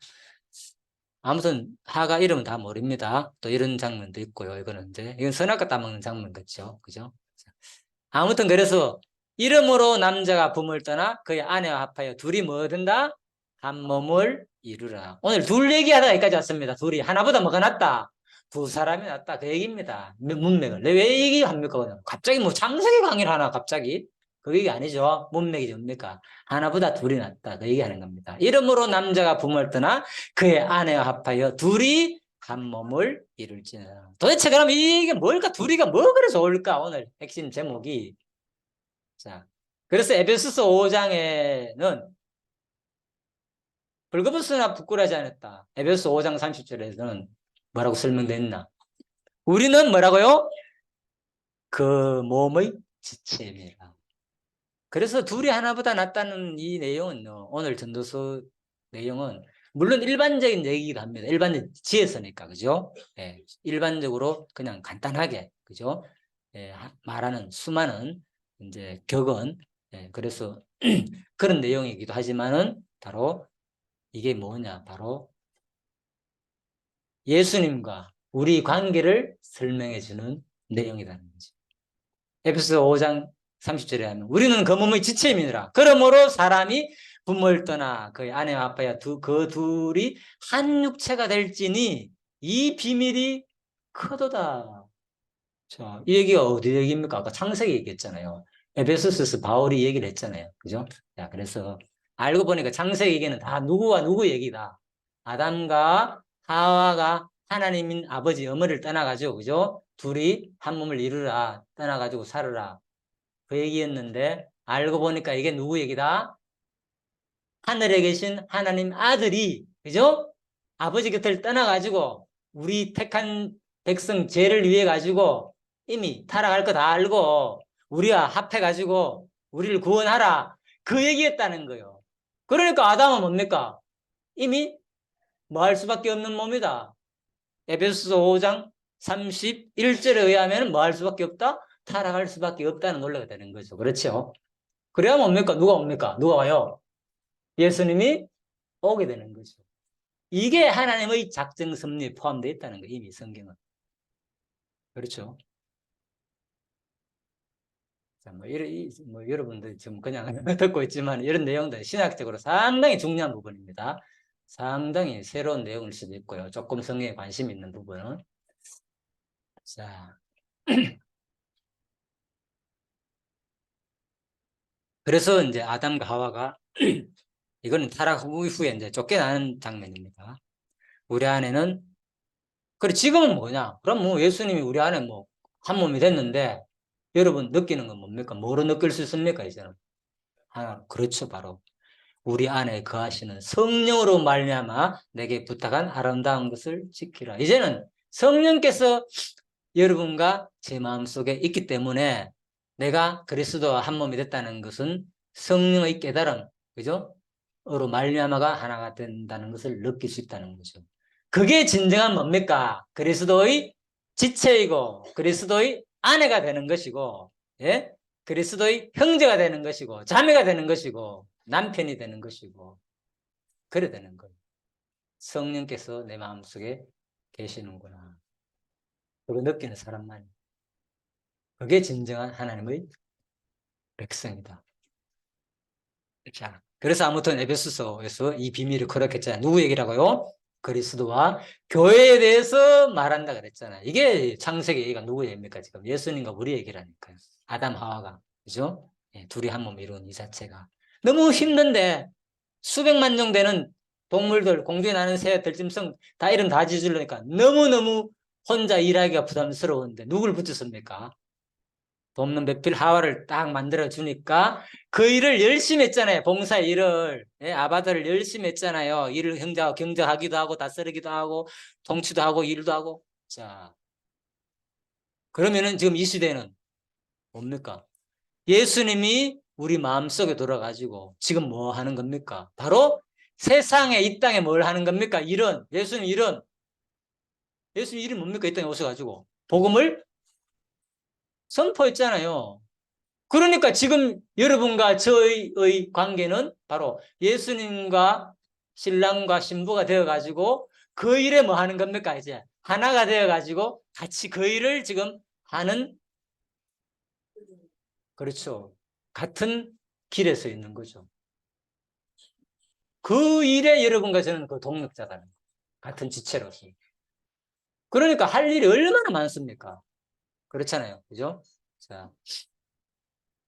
아무튼 하가 이름은 다 모릅니다. 또 이런 장면도 있고요. 이건 선악과 따먹는 장면 같죠. 그죠? 아무튼 그래서 이름으로 남자가 부모를 떠나 그의 아내와 합하여 둘이 뭐 된다? 한 몸을 이루라. 오늘 둘 얘기하다가 여기까지 왔습니다. 둘이 하나보다 뭐가 낫다? 두 사람이 낫다. 그 얘기입니다. 문맥을. 왜 얘기합니까? 갑자기 뭐 창세기 강의를 하나 갑자기? 그 얘기 아니죠. 문맥이 뭡니까? 하나보다 둘이 낫다. 그 얘기하는 겁니다. 이름으로 남자가 부모를 떠나 그의 아내와 합하여 둘이 한 몸을 이룰지니라. 도대체 그럼 이게 뭘까? 둘이가 뭐 그래 좋을까? 오늘 핵심 제목이. 자, 그래서 에베소서 5장에는 벌거벗으나 부끄러워하지 않았다. 에베소서 5장 30절에서는 뭐라고 설명됐나? 우리는 뭐라고요? 그 몸의 지체입니다. 그래서 둘이 하나보다 낫다는 이 내용은 오늘 전도서 내용은 물론 일반적인 얘기가 합니다. 일반적 지혜서니까 그죠? 예, 일반적으로 그냥 간단하게 그죠? 예, 말하는 수많은 이제 격언 그래서 그런 내용이기도 하지만은 바로 이게 뭐냐? 바로 예수님과 우리 관계를 설명해 주는 내용이라는 거죠. 에베소서 5장 30절에 하면 우리는 그 몸의 지체임이니라. 그러므로 사람이 부모를 떠나 그의 아내와 아빠야 그 둘이 한 육체가 될지니 이 비밀이 크도다. 자, 이 얘기가 어디 얘기입니까? 아까 창세기 얘기했잖아요. 에베소서에서 바울이 얘기를 했잖아요. 그죠? 자, 그래서 알고 보니까 창세기 얘기는 다 누구와 누구 얘기다. 아담과 하와가 하나님인 아버지 어머니를 떠나가지고 그죠? 둘이 한 몸을 이루라. 떠나가지고 살으라. 그 얘기였는데 알고 보니까 이게 누구 얘기다? 하늘에 계신 하나님 아들이 그죠? 아버지 곁을 떠나가지고 우리 택한 백성 죄를 위해 가지고 이미 타락할 거 다 알고 우리와 합해가지고 우리를 구원하라. 그 얘기였다는 거예요. 그러니까 아담은 뭡니까? 이미 뭐 할 수밖에 없는 몸이다. 에베소서 5장 31절에 의하면 뭐 할 수밖에 없다? 타락할 수밖에 없다는 논리가 되는 거죠. 그렇죠? 그래야 뭡니까? 누가 옵니까? 누가 와요? 예수님이 오게 되는 거죠. 이게 하나님의 작정 섭리에 포함되어 있다는 거예요. 이미 성경은. 그렇죠? 자, 여러분들 지금 그냥 듣고 있지만 이런 내용들 신학적으로 상당히 중요한 부분입니다. 상당히 새로운 내용일 수도 있고요. 조금 성경에 관심 있는 부분은. 자, 그래서 이제 아담과 하와가 이거는 타락 이후에 이제 쫓겨나는 장면입니다. 우리 안에는 그래 지금은 뭐냐? 그럼 뭐 예수님이 우리 안에 뭐 한 몸이 됐는데 여러분 느끼는 건 뭡니까? 뭐로 느낄 수 있습니까? 이제는 그렇죠. 바로 우리 안에 거하시는 성령으로 말미암아 내게 부탁한 아름다운 것을 지키라. 이제는 성령께서 여러분과 제 마음속에 있기 때문에 내가 그리스도와 한 몸이 됐다는 것은 성령의 깨달음, 그죠? 으로 말미암아가 하나가 된다는 것을 느낄 수 있다는 거죠. 그게 진정한 뭡니까? 그리스도의 지체이고 그리스도의 아내가 되는 것이고, 예? 그리스도의 형제가 되는 것이고 자매가 되는 것이고 남편이 되는 것이고 그래 되는 거예요. 성령께서 내 마음속에 계시는구나. 그거 느끼는 사람만. 그게 진정한 하나님의 백성이다. 자, 그래서 아무튼 에베소서에서 이 비밀을 거력했잖아요. 누구 얘기라고요? 그리스도와 교회에 대해서 말한다 그랬잖아요. 이게 창세기 얘기가 누구 얘기입니까? 지금 예수님과 우리 얘기라니까요. 아담 하와가 그죠? 예, 둘이 한 몸 이룬 이 자체가 너무 힘든데 수백만 종 되는 동물들, 공중에 나는 새, 들짐승 다 이름 다 지으려니까 너무너무 혼자 일하기가 부담스러운데 누굴 붙였습니까? 돕는 배필 하와를 딱 만들어 주니까 그 일을 열심히 했잖아요. 봉사 일을. 예, 아바다를 열심히 했잖아요. 일을 경작하기도 하고 다스리기도 하고 통치도 하고 일도 하고. 자, 그러면은 지금 이 시대는 뭡니까? 예수님이 우리 마음속에 들어가지고 지금 뭐 하는 겁니까? 바로 세상에 이 땅에 뭘 하는 겁니까? 일은 예수님 일은 예수님 일이 뭡니까? 이 땅에 오셔가지고 복음을 선포했잖아요. 그러니까 지금 여러분과 저의 관계는 바로 예수님과 신랑과 신부가 되어가지고 그 일에 뭐 하는 겁니까? 이제 하나가 되어 가지고 같이 그 일을 지금 하는, 그렇죠. 같은 길에 서 있는 거죠. 그 일에 여러분과 저는 그 동력자다. 같은 지체로서. 그러니까 할 일이 얼마나 많습니까? 그렇잖아요. 그죠? 자,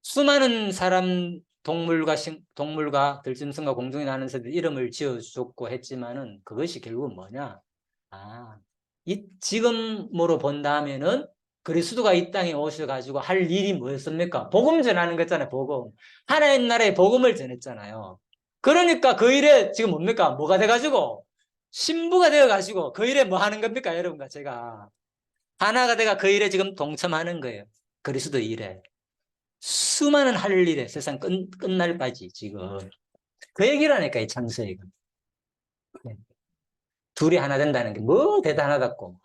수많은 사람, 동물과 들짐승과 공중에 나는 새들 이름을 지어줬고 했지만은 그것이 결국은 뭐냐? 아, 지금으로 본다면은 그리스도가 이 땅에 오셔가지고 할 일이 뭐였습니까? 복음 전하는 거잖아요, 복음. 하나님 나라의 복음을 전했잖아요. 그러니까 그 일에 지금 뭡니까? 뭐가 돼가지고? 신부가 되어가지고 그 일에 뭐 하는 겁니까, 여러분과 제가? 하나가 돼가 그 일에 지금 동참하는 거예요. 그리스도 일에. 수많은 할 일에 세상 끝날까지 지금. 그 얘기라니까, 이 창세기가. 네. 둘이 하나 된다는 게 뭐 대단하다고.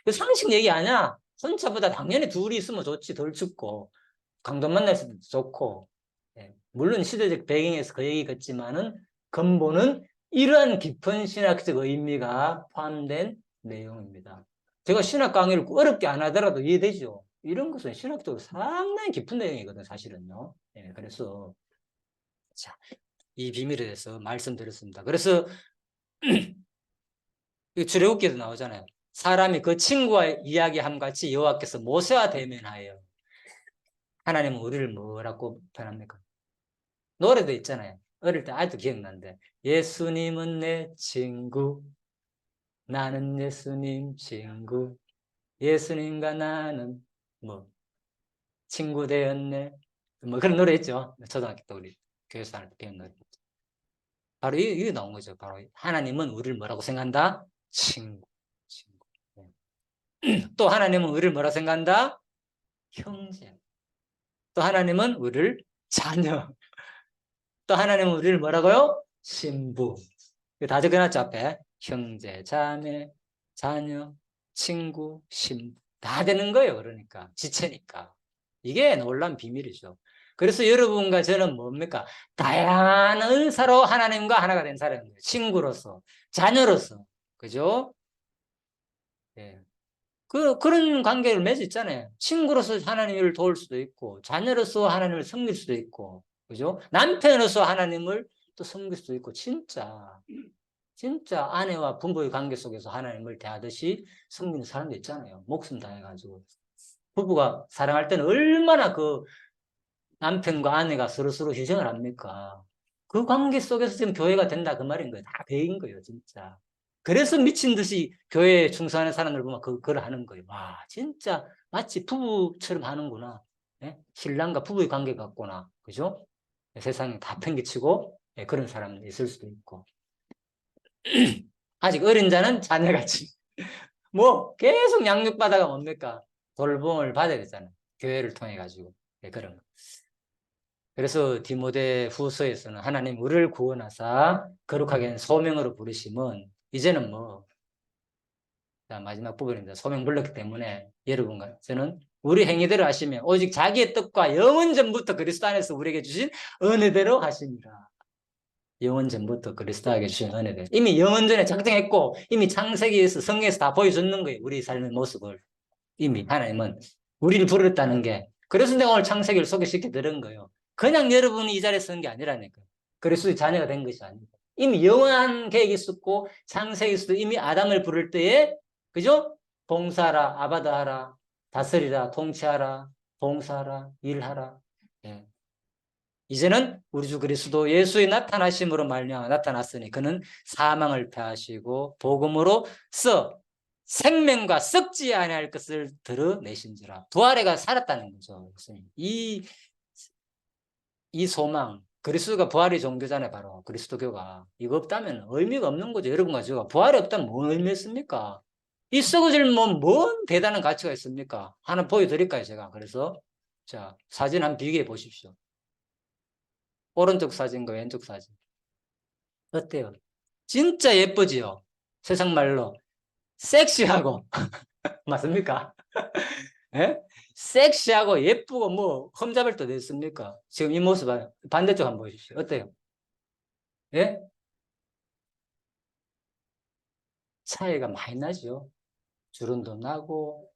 그 상식 얘기 아니야. 혼자보다 당연히 둘이 있으면 좋지, 덜 춥고. 강도 만날 수도 좋고. 예. 물론 시대적 배경에서 그 얘기겠지만은 근본은 이러한 깊은 신학적 의미가 포함된 내용입니다. 제가 신학 강의를 어렵게 안 하더라도 이해되죠. 이런 것은 신학적으로 상당히 깊은 내용이거든, 사실은요. 예, 그래서 자, 이 비밀에 대해서 말씀드렸습니다. 그래서 출애굽기에도 나오잖아요. 사람이 그 친구와 이야기함 같이 여호와께서 모세와 대면하여. 하나님은 우리를 뭐라고 표현합니까? 노래도 있잖아요. 어릴 때 아직도 기억나는데 예수님은 내 친구, 나는 예수님 친구, 예수님과 나는 뭐 친구 되었네, 뭐 그런 노래 있죠. 초등학교 때 우리 교회에서 다닐 때 배운 노래. 바로 이게 나온 거죠. 바로 하나님은 우리를 뭐라고 생각한다? 친구. 친구. 또 하나님은 우리를 뭐라고 생각한다? 형제. 또 하나님은 우리를 자녀. 또 하나님은 우리를 뭐라고요? 신부. 이거 다 적어놨죠, 앞에. 형제, 자매, 자녀, 친구, 신부. 다 되는 거예요, 그러니까. 지체니까. 이게 놀라운 비밀이죠. 그래서 여러분과 저는 뭡니까? 다양한 은사로 하나님과 하나가 된 사람입니다. 친구로서, 자녀로서. 그죠? 예. 그런 관계를 맺어 있잖아요. 친구로서 하나님을 도울 수도 있고, 자녀로서 하나님을 섬길 수도 있고, 그죠? 남편으로서 하나님을 또 섬길 수도 있고, 진짜 아내와 부부의 관계 속에서 하나님을 대하듯이 섬기는 사람도 있잖아요. 목숨 다해가지고. 부부가 사랑할 때는 얼마나 그 남편과 아내가 서로서로 희생을 합니까? 그 관계 속에서 지금 교회가 된다 그 말인 거예요. 다 배인 거예요, 진짜. 그래서 미친 듯이 교회에 충성하는 사람들 보면 그걸 하는 거예요. 와, 진짜 마치 부부처럼 하는구나. 예? 신랑과 부부의 관계 같구나. 그죠? 세상에 다 팽개치고 예, 그런 사람이 있을 수도 있고. 아직 어린 자는 자녀같이. 뭐 계속 양육받아가 뭡니까? 돌봄을 받아야 되잖아요. 교회를 통해 가지고. 예, 그런 거. 그래서 디모데 후서에서는 하나님 우리를 구원하사 거룩하게 한 소명으로 부르심은 이제는 뭐, 자, 마지막 부분입니다. 소명 불렀기 때문에 여러분과 저는 우리 행위대로 하시면 오직 자기의 뜻과 영원 전부터 그리스도 안에서 우리에게 주신 은혜대로 하십니다. 영원 전부터 그리스도 안에게 주신 은혜대로. 이미 영원 전에 작정했고 이미 창세기에서 성경에서 다 보여줬는 거예요. 우리 삶의 모습을. 이미 하나님은 우리를 부르셨다는 게. 그래서 내가 오늘 창세기를 소개시켜 드린 거예요. 그냥 여러분이 이 자리에 서는 게 아니라니까요. 그리스도의 자녀가 된 것이 아니고 이미 영원한 계획이 있었고 창세기에서도 이미 아담을 부를 때에 그죠? 봉사하라, 아바다하라, 다스리라, 통치하라, 봉사하라, 일하라. 예. 이제는 우리 주 그리스도 예수의 나타나심으로 말미암아 나타났으니 그는 사망을 패하시고 복음으로 써 생명과 썩지 아니할 것을 드러내신지라. 부활해가 살았다는 거죠. 이 소망, 그리스도가 부활의 종교잖아요. 바로 그리스도교가. 이거 없다면 의미가 없는 거죠. 여러분과 제가 부활이 없다면 뭔 의미 있습니까? 이 썩어질 뭔 대단한 가치가 있습니까? 하나 보여드릴까요, 제가? 그래서 자, 사진 한번 비교해 보십시오. 오른쪽 사진과 왼쪽 사진. 어때요? 진짜 예쁘지요? 세상 말로 섹시하고 맞습니까? 예? 섹시하고 예쁘고 뭐 흠잡을 데 됐습니까? 지금 이 모습 반대쪽 한번 보십시오. 어때요? 예? 차이가 많이 나죠. 주름도 나고.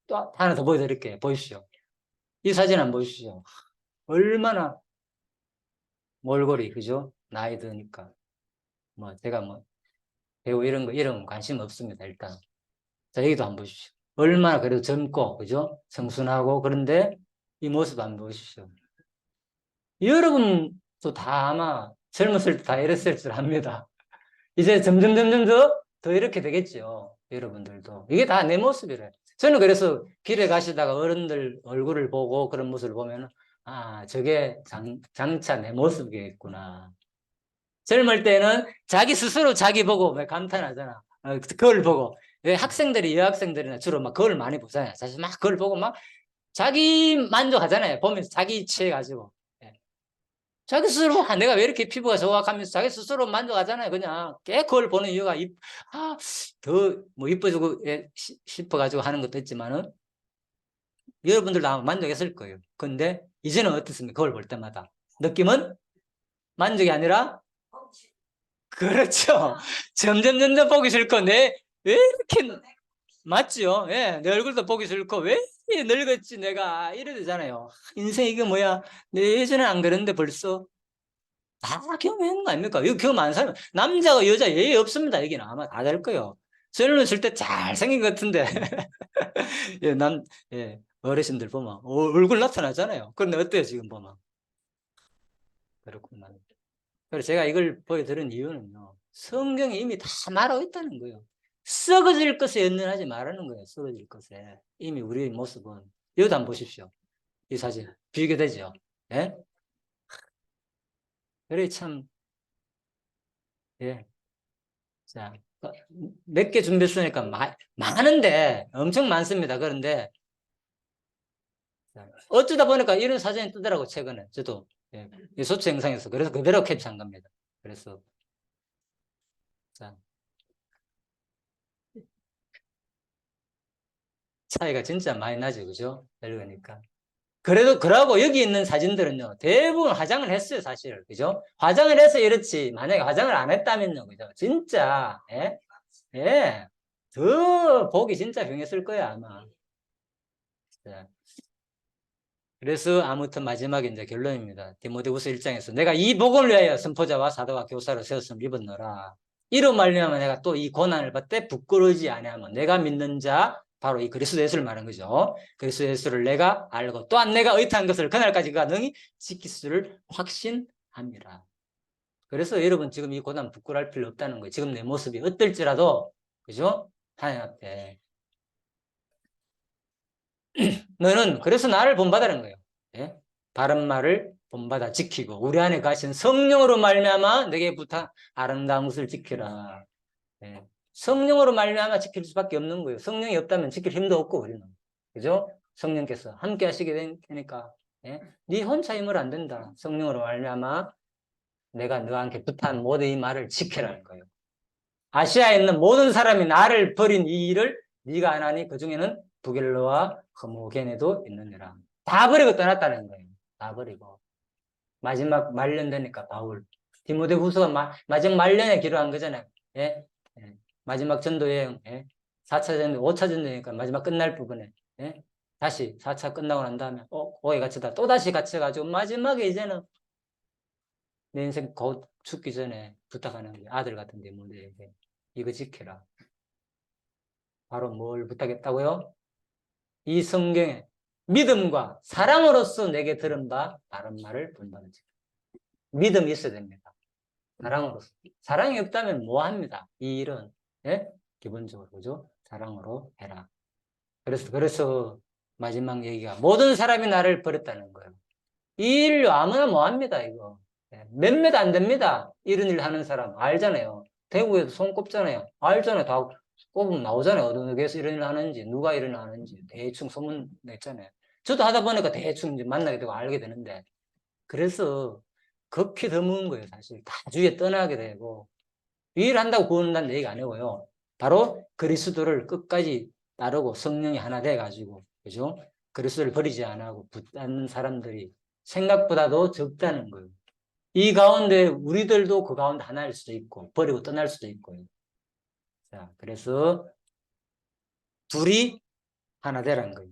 또 하나 더 보여드릴게요. 보십시오. 이 사진 한번 보십시오. 얼마나 몰골이, 그죠? 나이 드니까. 뭐, 제가 뭐, 배우 이런 거 관심 없습니다, 일단. 자, 여기도 한번 보십시오. 얼마나 그래도 젊고, 그죠? 청순하고, 그런데 이 모습 한번 보십시오. 여러분도 다 아마 젊었을 때 다 이랬을 줄 압니다. 이제 점점 더 이렇게 되겠죠. 여러분들도. 이게 다 내 모습이래. 저는 그래서 길에 가시다가 어른들 얼굴을 보고 그런 모습을 보면, 아, 저게 장차 내 모습이겠구나. 젊을 때는 자기 스스로 자기 보고 왜 감탄하잖아. 거울 보고. 왜 학생들이, 여학생들이나 주로 막 거울 많이 보잖아요. 사실 막 거울 보고 막 자기 만족하잖아요. 보면서 자기 취해가지고. 예. 자기 스스로, 아, 내가 왜 이렇게 피부가 좋아 하면서 자기 스스로 만족하잖아요. 그냥 깨 거울 보는 이유가, 더 뭐 이뻐지고 싶어가지고 하는 것도 있지만은 여러분들도 아마 만족했을 거예요. 근데 이제는 어떻습니까? 거울 볼 때마다. 느낌은 만족이 아니라, 그렇죠. 점점 보기 싫고, 왜 이렇게, 맞죠? 예, 내 얼굴도 보기 싫고, 왜 이렇게 늙었지, 내가. 이래 되잖아요. 인생 이게 뭐야? 내 예전엔 안 그랬는데 벌써. 다 경험한 거 아닙니까? 이거 경험 안 사람, 남자가 여자 예의 없습니다. 여기는 아마 다 될 거예요. 젊었을 때 잘생긴 것 같은데. 예, 예, 어르신들 보면, 얼굴 나타나잖아요. 그런데 어때요, 지금 보면? 그렇구나. 그래서 제가 이걸 보여드린 이유는요, 성경에 이미 다 말하고 있다는 거예요. 썩어질 것에 연연하지 말라는 거예요. 썩어질 것에. 이미 우리의 모습은. 여기도 한번 보십시오. 이 사진. 비교되죠? 예? 그래, 참, 예. 자, 몇 개 준비했으니까 많은데, 엄청 많습니다. 그런데, 어쩌다 보니까 이런 사진이 뜨더라고, 최근에. 저도, 예, 이 소치 영상에서. 그래서 그대로 캡처한 겁니다. 그래서, 자, 차이가 진짜 많이 나죠, 그죠? 그러니까. 그래도, 그러고 여기 있는 사진들은요, 대부분 화장을 했어요, 사실. 그죠? 화장을 해서 이렇지. 만약에 화장을 안 했다면요, 그죠? 진짜, 예? 예. 더 보기 진짜 병했을 거야, 아마. 자, 그래서 아무튼 마지막에 이제 결론입니다. 디모데후서 1장에서 내가 이 복음을 위하여 선포자와 사도와 교사로 세웠음 입었노라. 이로 말미암아 내가 또 이 고난을 받되 부끄러우지 아니하면 내가 믿는 자 바로 이 그리스도 예수를 말하는 거죠. 그리스도 예수를 내가 알고 또한 내가 의탁한 것을 그날까지 그가 능히 지킬 수를 확신함이라. 그래서 여러분 지금 이 고난 부끄러울 필요 없다는 거예요. 지금 내 모습이 어떨지라도, 그죠? 하나님 앞에 너는 그래서 나를 본받으라는 거예요. 예? 바른 말을 본받아 지키고 우리 안에 가신 성령으로 말미암아 내게 부탁 아름다운 것을 지키라. 예. 성령으로 말미암아 지킬 수밖에 없는 거예요. 성령이 없다면 지킬 힘도 없고 우리는. 그죠? 성령께서 함께 하시게 되니까 예? 네 혼자 힘을 안 된다. 성령으로 말미암아 내가 너와 함께 부탁한 모든 이 말을 지키라는 거예요. 아시아에 있는 모든 사람이 나를 버린 이 일을 네가 안 하니 그 중에는 부겔로와 허모게네도 있느니라. 다 버리고 떠났다는 거예요. 다 버리고. 마지막 말년 되니까 바울. 디모데후서가 마지막 말년에 기록한 거잖아요. 예? 예. 마지막 전도 여행, 예? 4차 전도, 5차 전도니까 마지막 끝날 부분에, 예? 다시 4차 끝나고 난 다음에, 거기 갇혀다 또 다시 갇혀가지고 마지막에 이제는 내 인생 곧 죽기 전에 부탁하는 게 아들 같은 디모데에게 이거 지켜라. 바로 뭘 부탁했다고요? 이 성경에 믿음과 사랑으로서 내게 들은 바 바른 말을 본받는지. 믿음이 있어야 됩니다. 사랑으로서. 사랑이 없다면 뭐 합니다. 이 일은, 예? 기본적으로, 그죠? 사랑으로 해라. 그래서 마지막 얘기가 모든 사람이 나를 버렸다는 거예요. 이 일을 아무나 뭐 합니다, 이거. 예, 몇몇 안 됩니다. 이런 일 하는 사람. 알잖아요. 대구에도 손 꼽잖아요. 알잖아요. 다 꼽으면 나오잖아요. 어느 교회에서 이런 일 하는지, 누가 이런 일 하는지. 대충 소문 냈잖아요. 저도 하다 보니까 대충 이제 만나게 되고 알게 되는데. 그래서 극히 드문 거예요, 사실. 다 주위에 떠나게 되고. 이 일 한다고 구원한다는 얘기가 아니고요. 바로 그리스도를 끝까지 따르고 성령이 하나 돼가지고, 그죠? 그리스도를 버리지 않고 붙잡는 사람들이 생각보다도 적다는 거예요. 이 가운데 우리들도 그 가운데 하나일 수도 있고 버리고 떠날 수도 있고요. 자, 그래서 둘이 하나 되라는 거예요.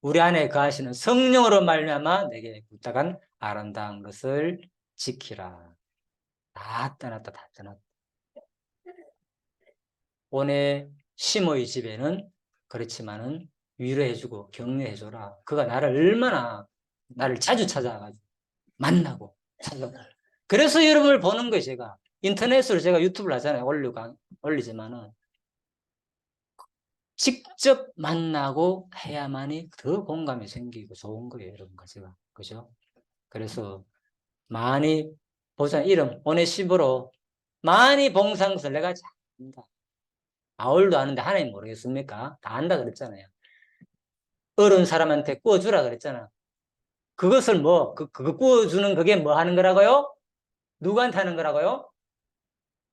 우리 안에 거하시는 성령으로 말미암아 내게 부탁한 아름다운 것을 지키라. 다 떠났다, 다 떠났다. 오늘 시모의 집에는 그렇지만은 위로해주고 격려해줘라. 그가 나를 자주 찾아가지고 만나고 찾아가. 그래서 여러분을 보는 거예요, 제가. 인터넷으로 제가 유튜브를 하잖아요. 올리지만은 직접 만나고 해야만이 더 공감이 생기고 좋은 거예요, 여러분과 제가. 그죠? 그래서 많이 보자. 이름, 오네시모로 많이 봉사한 내가 잘한다. 바울도 아는데 하나님 모르겠습니까? 다 안다 그랬잖아요. 어려운 사람한테 구워주라 그랬잖아. 그것을 그거 구워주는 그게 뭐 하는 거라고요? 누구한테 하는 거라고요?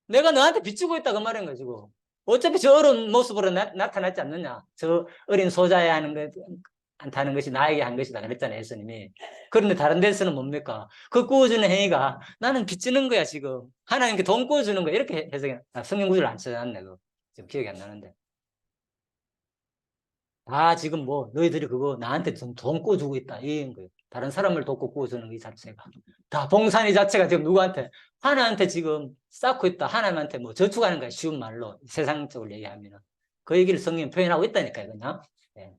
내가 너한테 비추고 있다 그 말인 거지고. 어차피 저 어려운 모습으로 나타나지 않느냐. 저 어린 소자에 하는 것이 나에게 한 것이다 그랬잖아요, 예수님이. 그런데 다른 데서는 뭡니까? 그 구워주는 행위가 나는 빚지는 거야 지금. 하나님께 돈 구워주는 거야 이렇게 해석해. 성경 구절을 안 찾아놨네. 지금 기억이 안 나는데. 다 지금 너희들이 그거 나한테 돈 꿔주고 있다 이런 거예요. 다른 사람을 돕고 꿔주는 이 자체가 다 봉산 이 자체가 지금 누구한테 하나한테 지금 쌓고 있다. 하나님한테 저축하는 거야. 쉬운 말로 세상적으로 얘기하면은 그 얘기를 성경이 표현하고 있다니까요, 그냥. 예.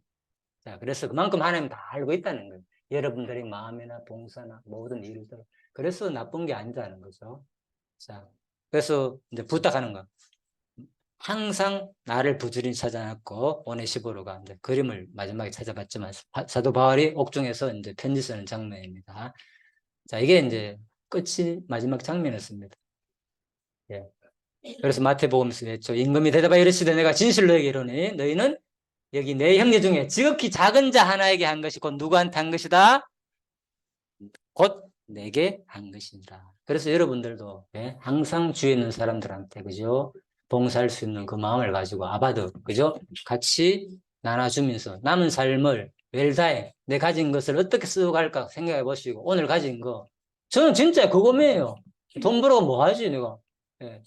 자, 그래서 그만큼 하나님 다 알고 있다는 거예요. 여러분들의 마음이나 봉사나 모든 일들. 그래서 나쁜 게 아니다는 거죠. 자, 그래서 이제 부탁하는 거. 항상 나를 부지런히 찾아놨고 오네시보로가 이제 그림을 마지막에 찾아봤지만 사도 바울이 옥중에서 이제 편지 쓰는 장면입니다. 자, 이게 이제 끝이 마지막 장면이었습니다. 예. 그래서 마태복음에서 했죠. 임금이 대답하여 이르시되 내가 진실로 너에게 이르노니 너희는 여기 내 형제 중에 지극히 작은 자 하나에게 한 것이 곧 누구한테 한 것이다? 곧 내게 한 것이니라. 그래서 여러분들도 항상 주위에 있는 사람들한테 그죠? 봉사할 수 있는 그 마음을 가지고 아바드 그죠? 같이 나눠주면서 남은 삶을 웰다해 내 가진 것을 어떻게 쓰고 갈까 생각해 보시고 오늘 가진 거 저는 진짜 그거매요. 돈 벌어 뭐 하지 내가. 예.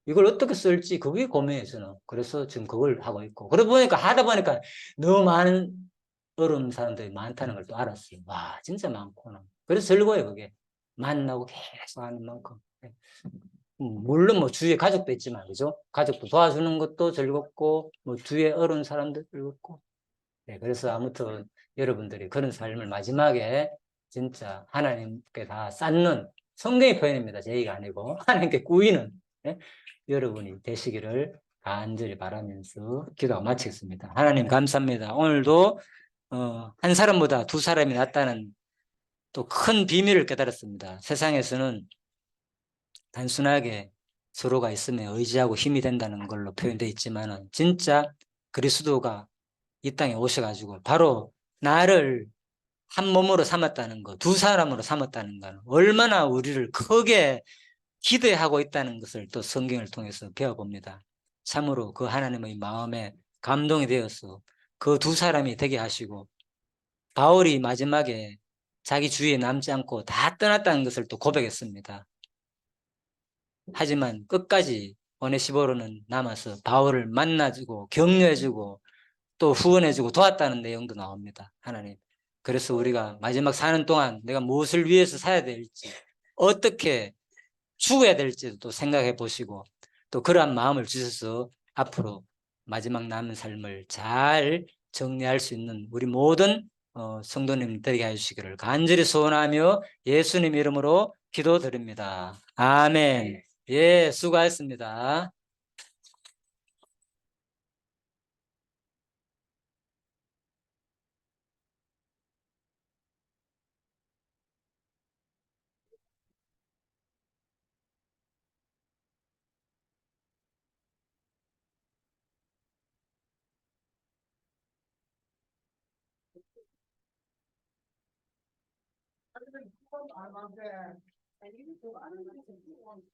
이걸 어떻게 쓸지 그게 고민이에요 저는. 그래서 지금 그걸 하고 있고 그러다 보니까 하다 보니까 너무 많은 어려운 사람들이 많다는 걸 또 알았어요. 와 진짜 많구나. 그래서 즐거워요 그게. 만나고 계속 하는 만큼. 물론 주위에 가족도 있지만 그죠? 가족도 도와주는 것도 즐겁고 주위에 어려운 사람도 즐겁고. 네, 그래서 아무튼 여러분들이 그런 삶을 마지막에 진짜 하나님께 다 쌓는 성경의 표현입니다. 제 얘기가 아니고 하나님께 꾸이는 여러분이 되시기를 간절히 바라면서 기도가 마치겠습니다. 하나님 감사합니다. 오늘도 한 사람보다 두 사람이 낫다는 또 큰 비밀을 깨달았습니다. 세상에서는 단순하게 서로가 있으면 의지하고 힘이 된다는 걸로 표현되어 있지만은 진짜 그리스도가 이 땅에 오셔가지고 바로 나를 한 몸으로 삼았다는 거, 두 사람으로 삼았다는 거는 얼마나 우리를 크게 기대하고 있다는 것을 또 성경을 통해서 배워봅니다. 참으로 그 하나님의 마음에 감동이 되어서 그 두 사람이 되게 하시고 바울이 마지막에 자기 주위에 남지 않고 다 떠났다는 것을 또 고백했습니다. 하지만 끝까지 오네시보로는 남아서 바울을 만나주고 격려해주고 또 후원해주고 도왔다는 내용도 나옵니다. 하나님. 그래서 우리가 마지막 사는 동안 내가 무엇을 위해서 살아야 될지 어떻게 죽어야 될지도 또 생각해 보시고 또 그러한 마음을 주셔서 앞으로 마지막 남은 삶을 잘 정리할 수 있는 우리 모든 성도님 되게 해주시기를 간절히 소원하며 예수님 이름으로 기도드립니다. 아멘. 예, 수고하셨습니다.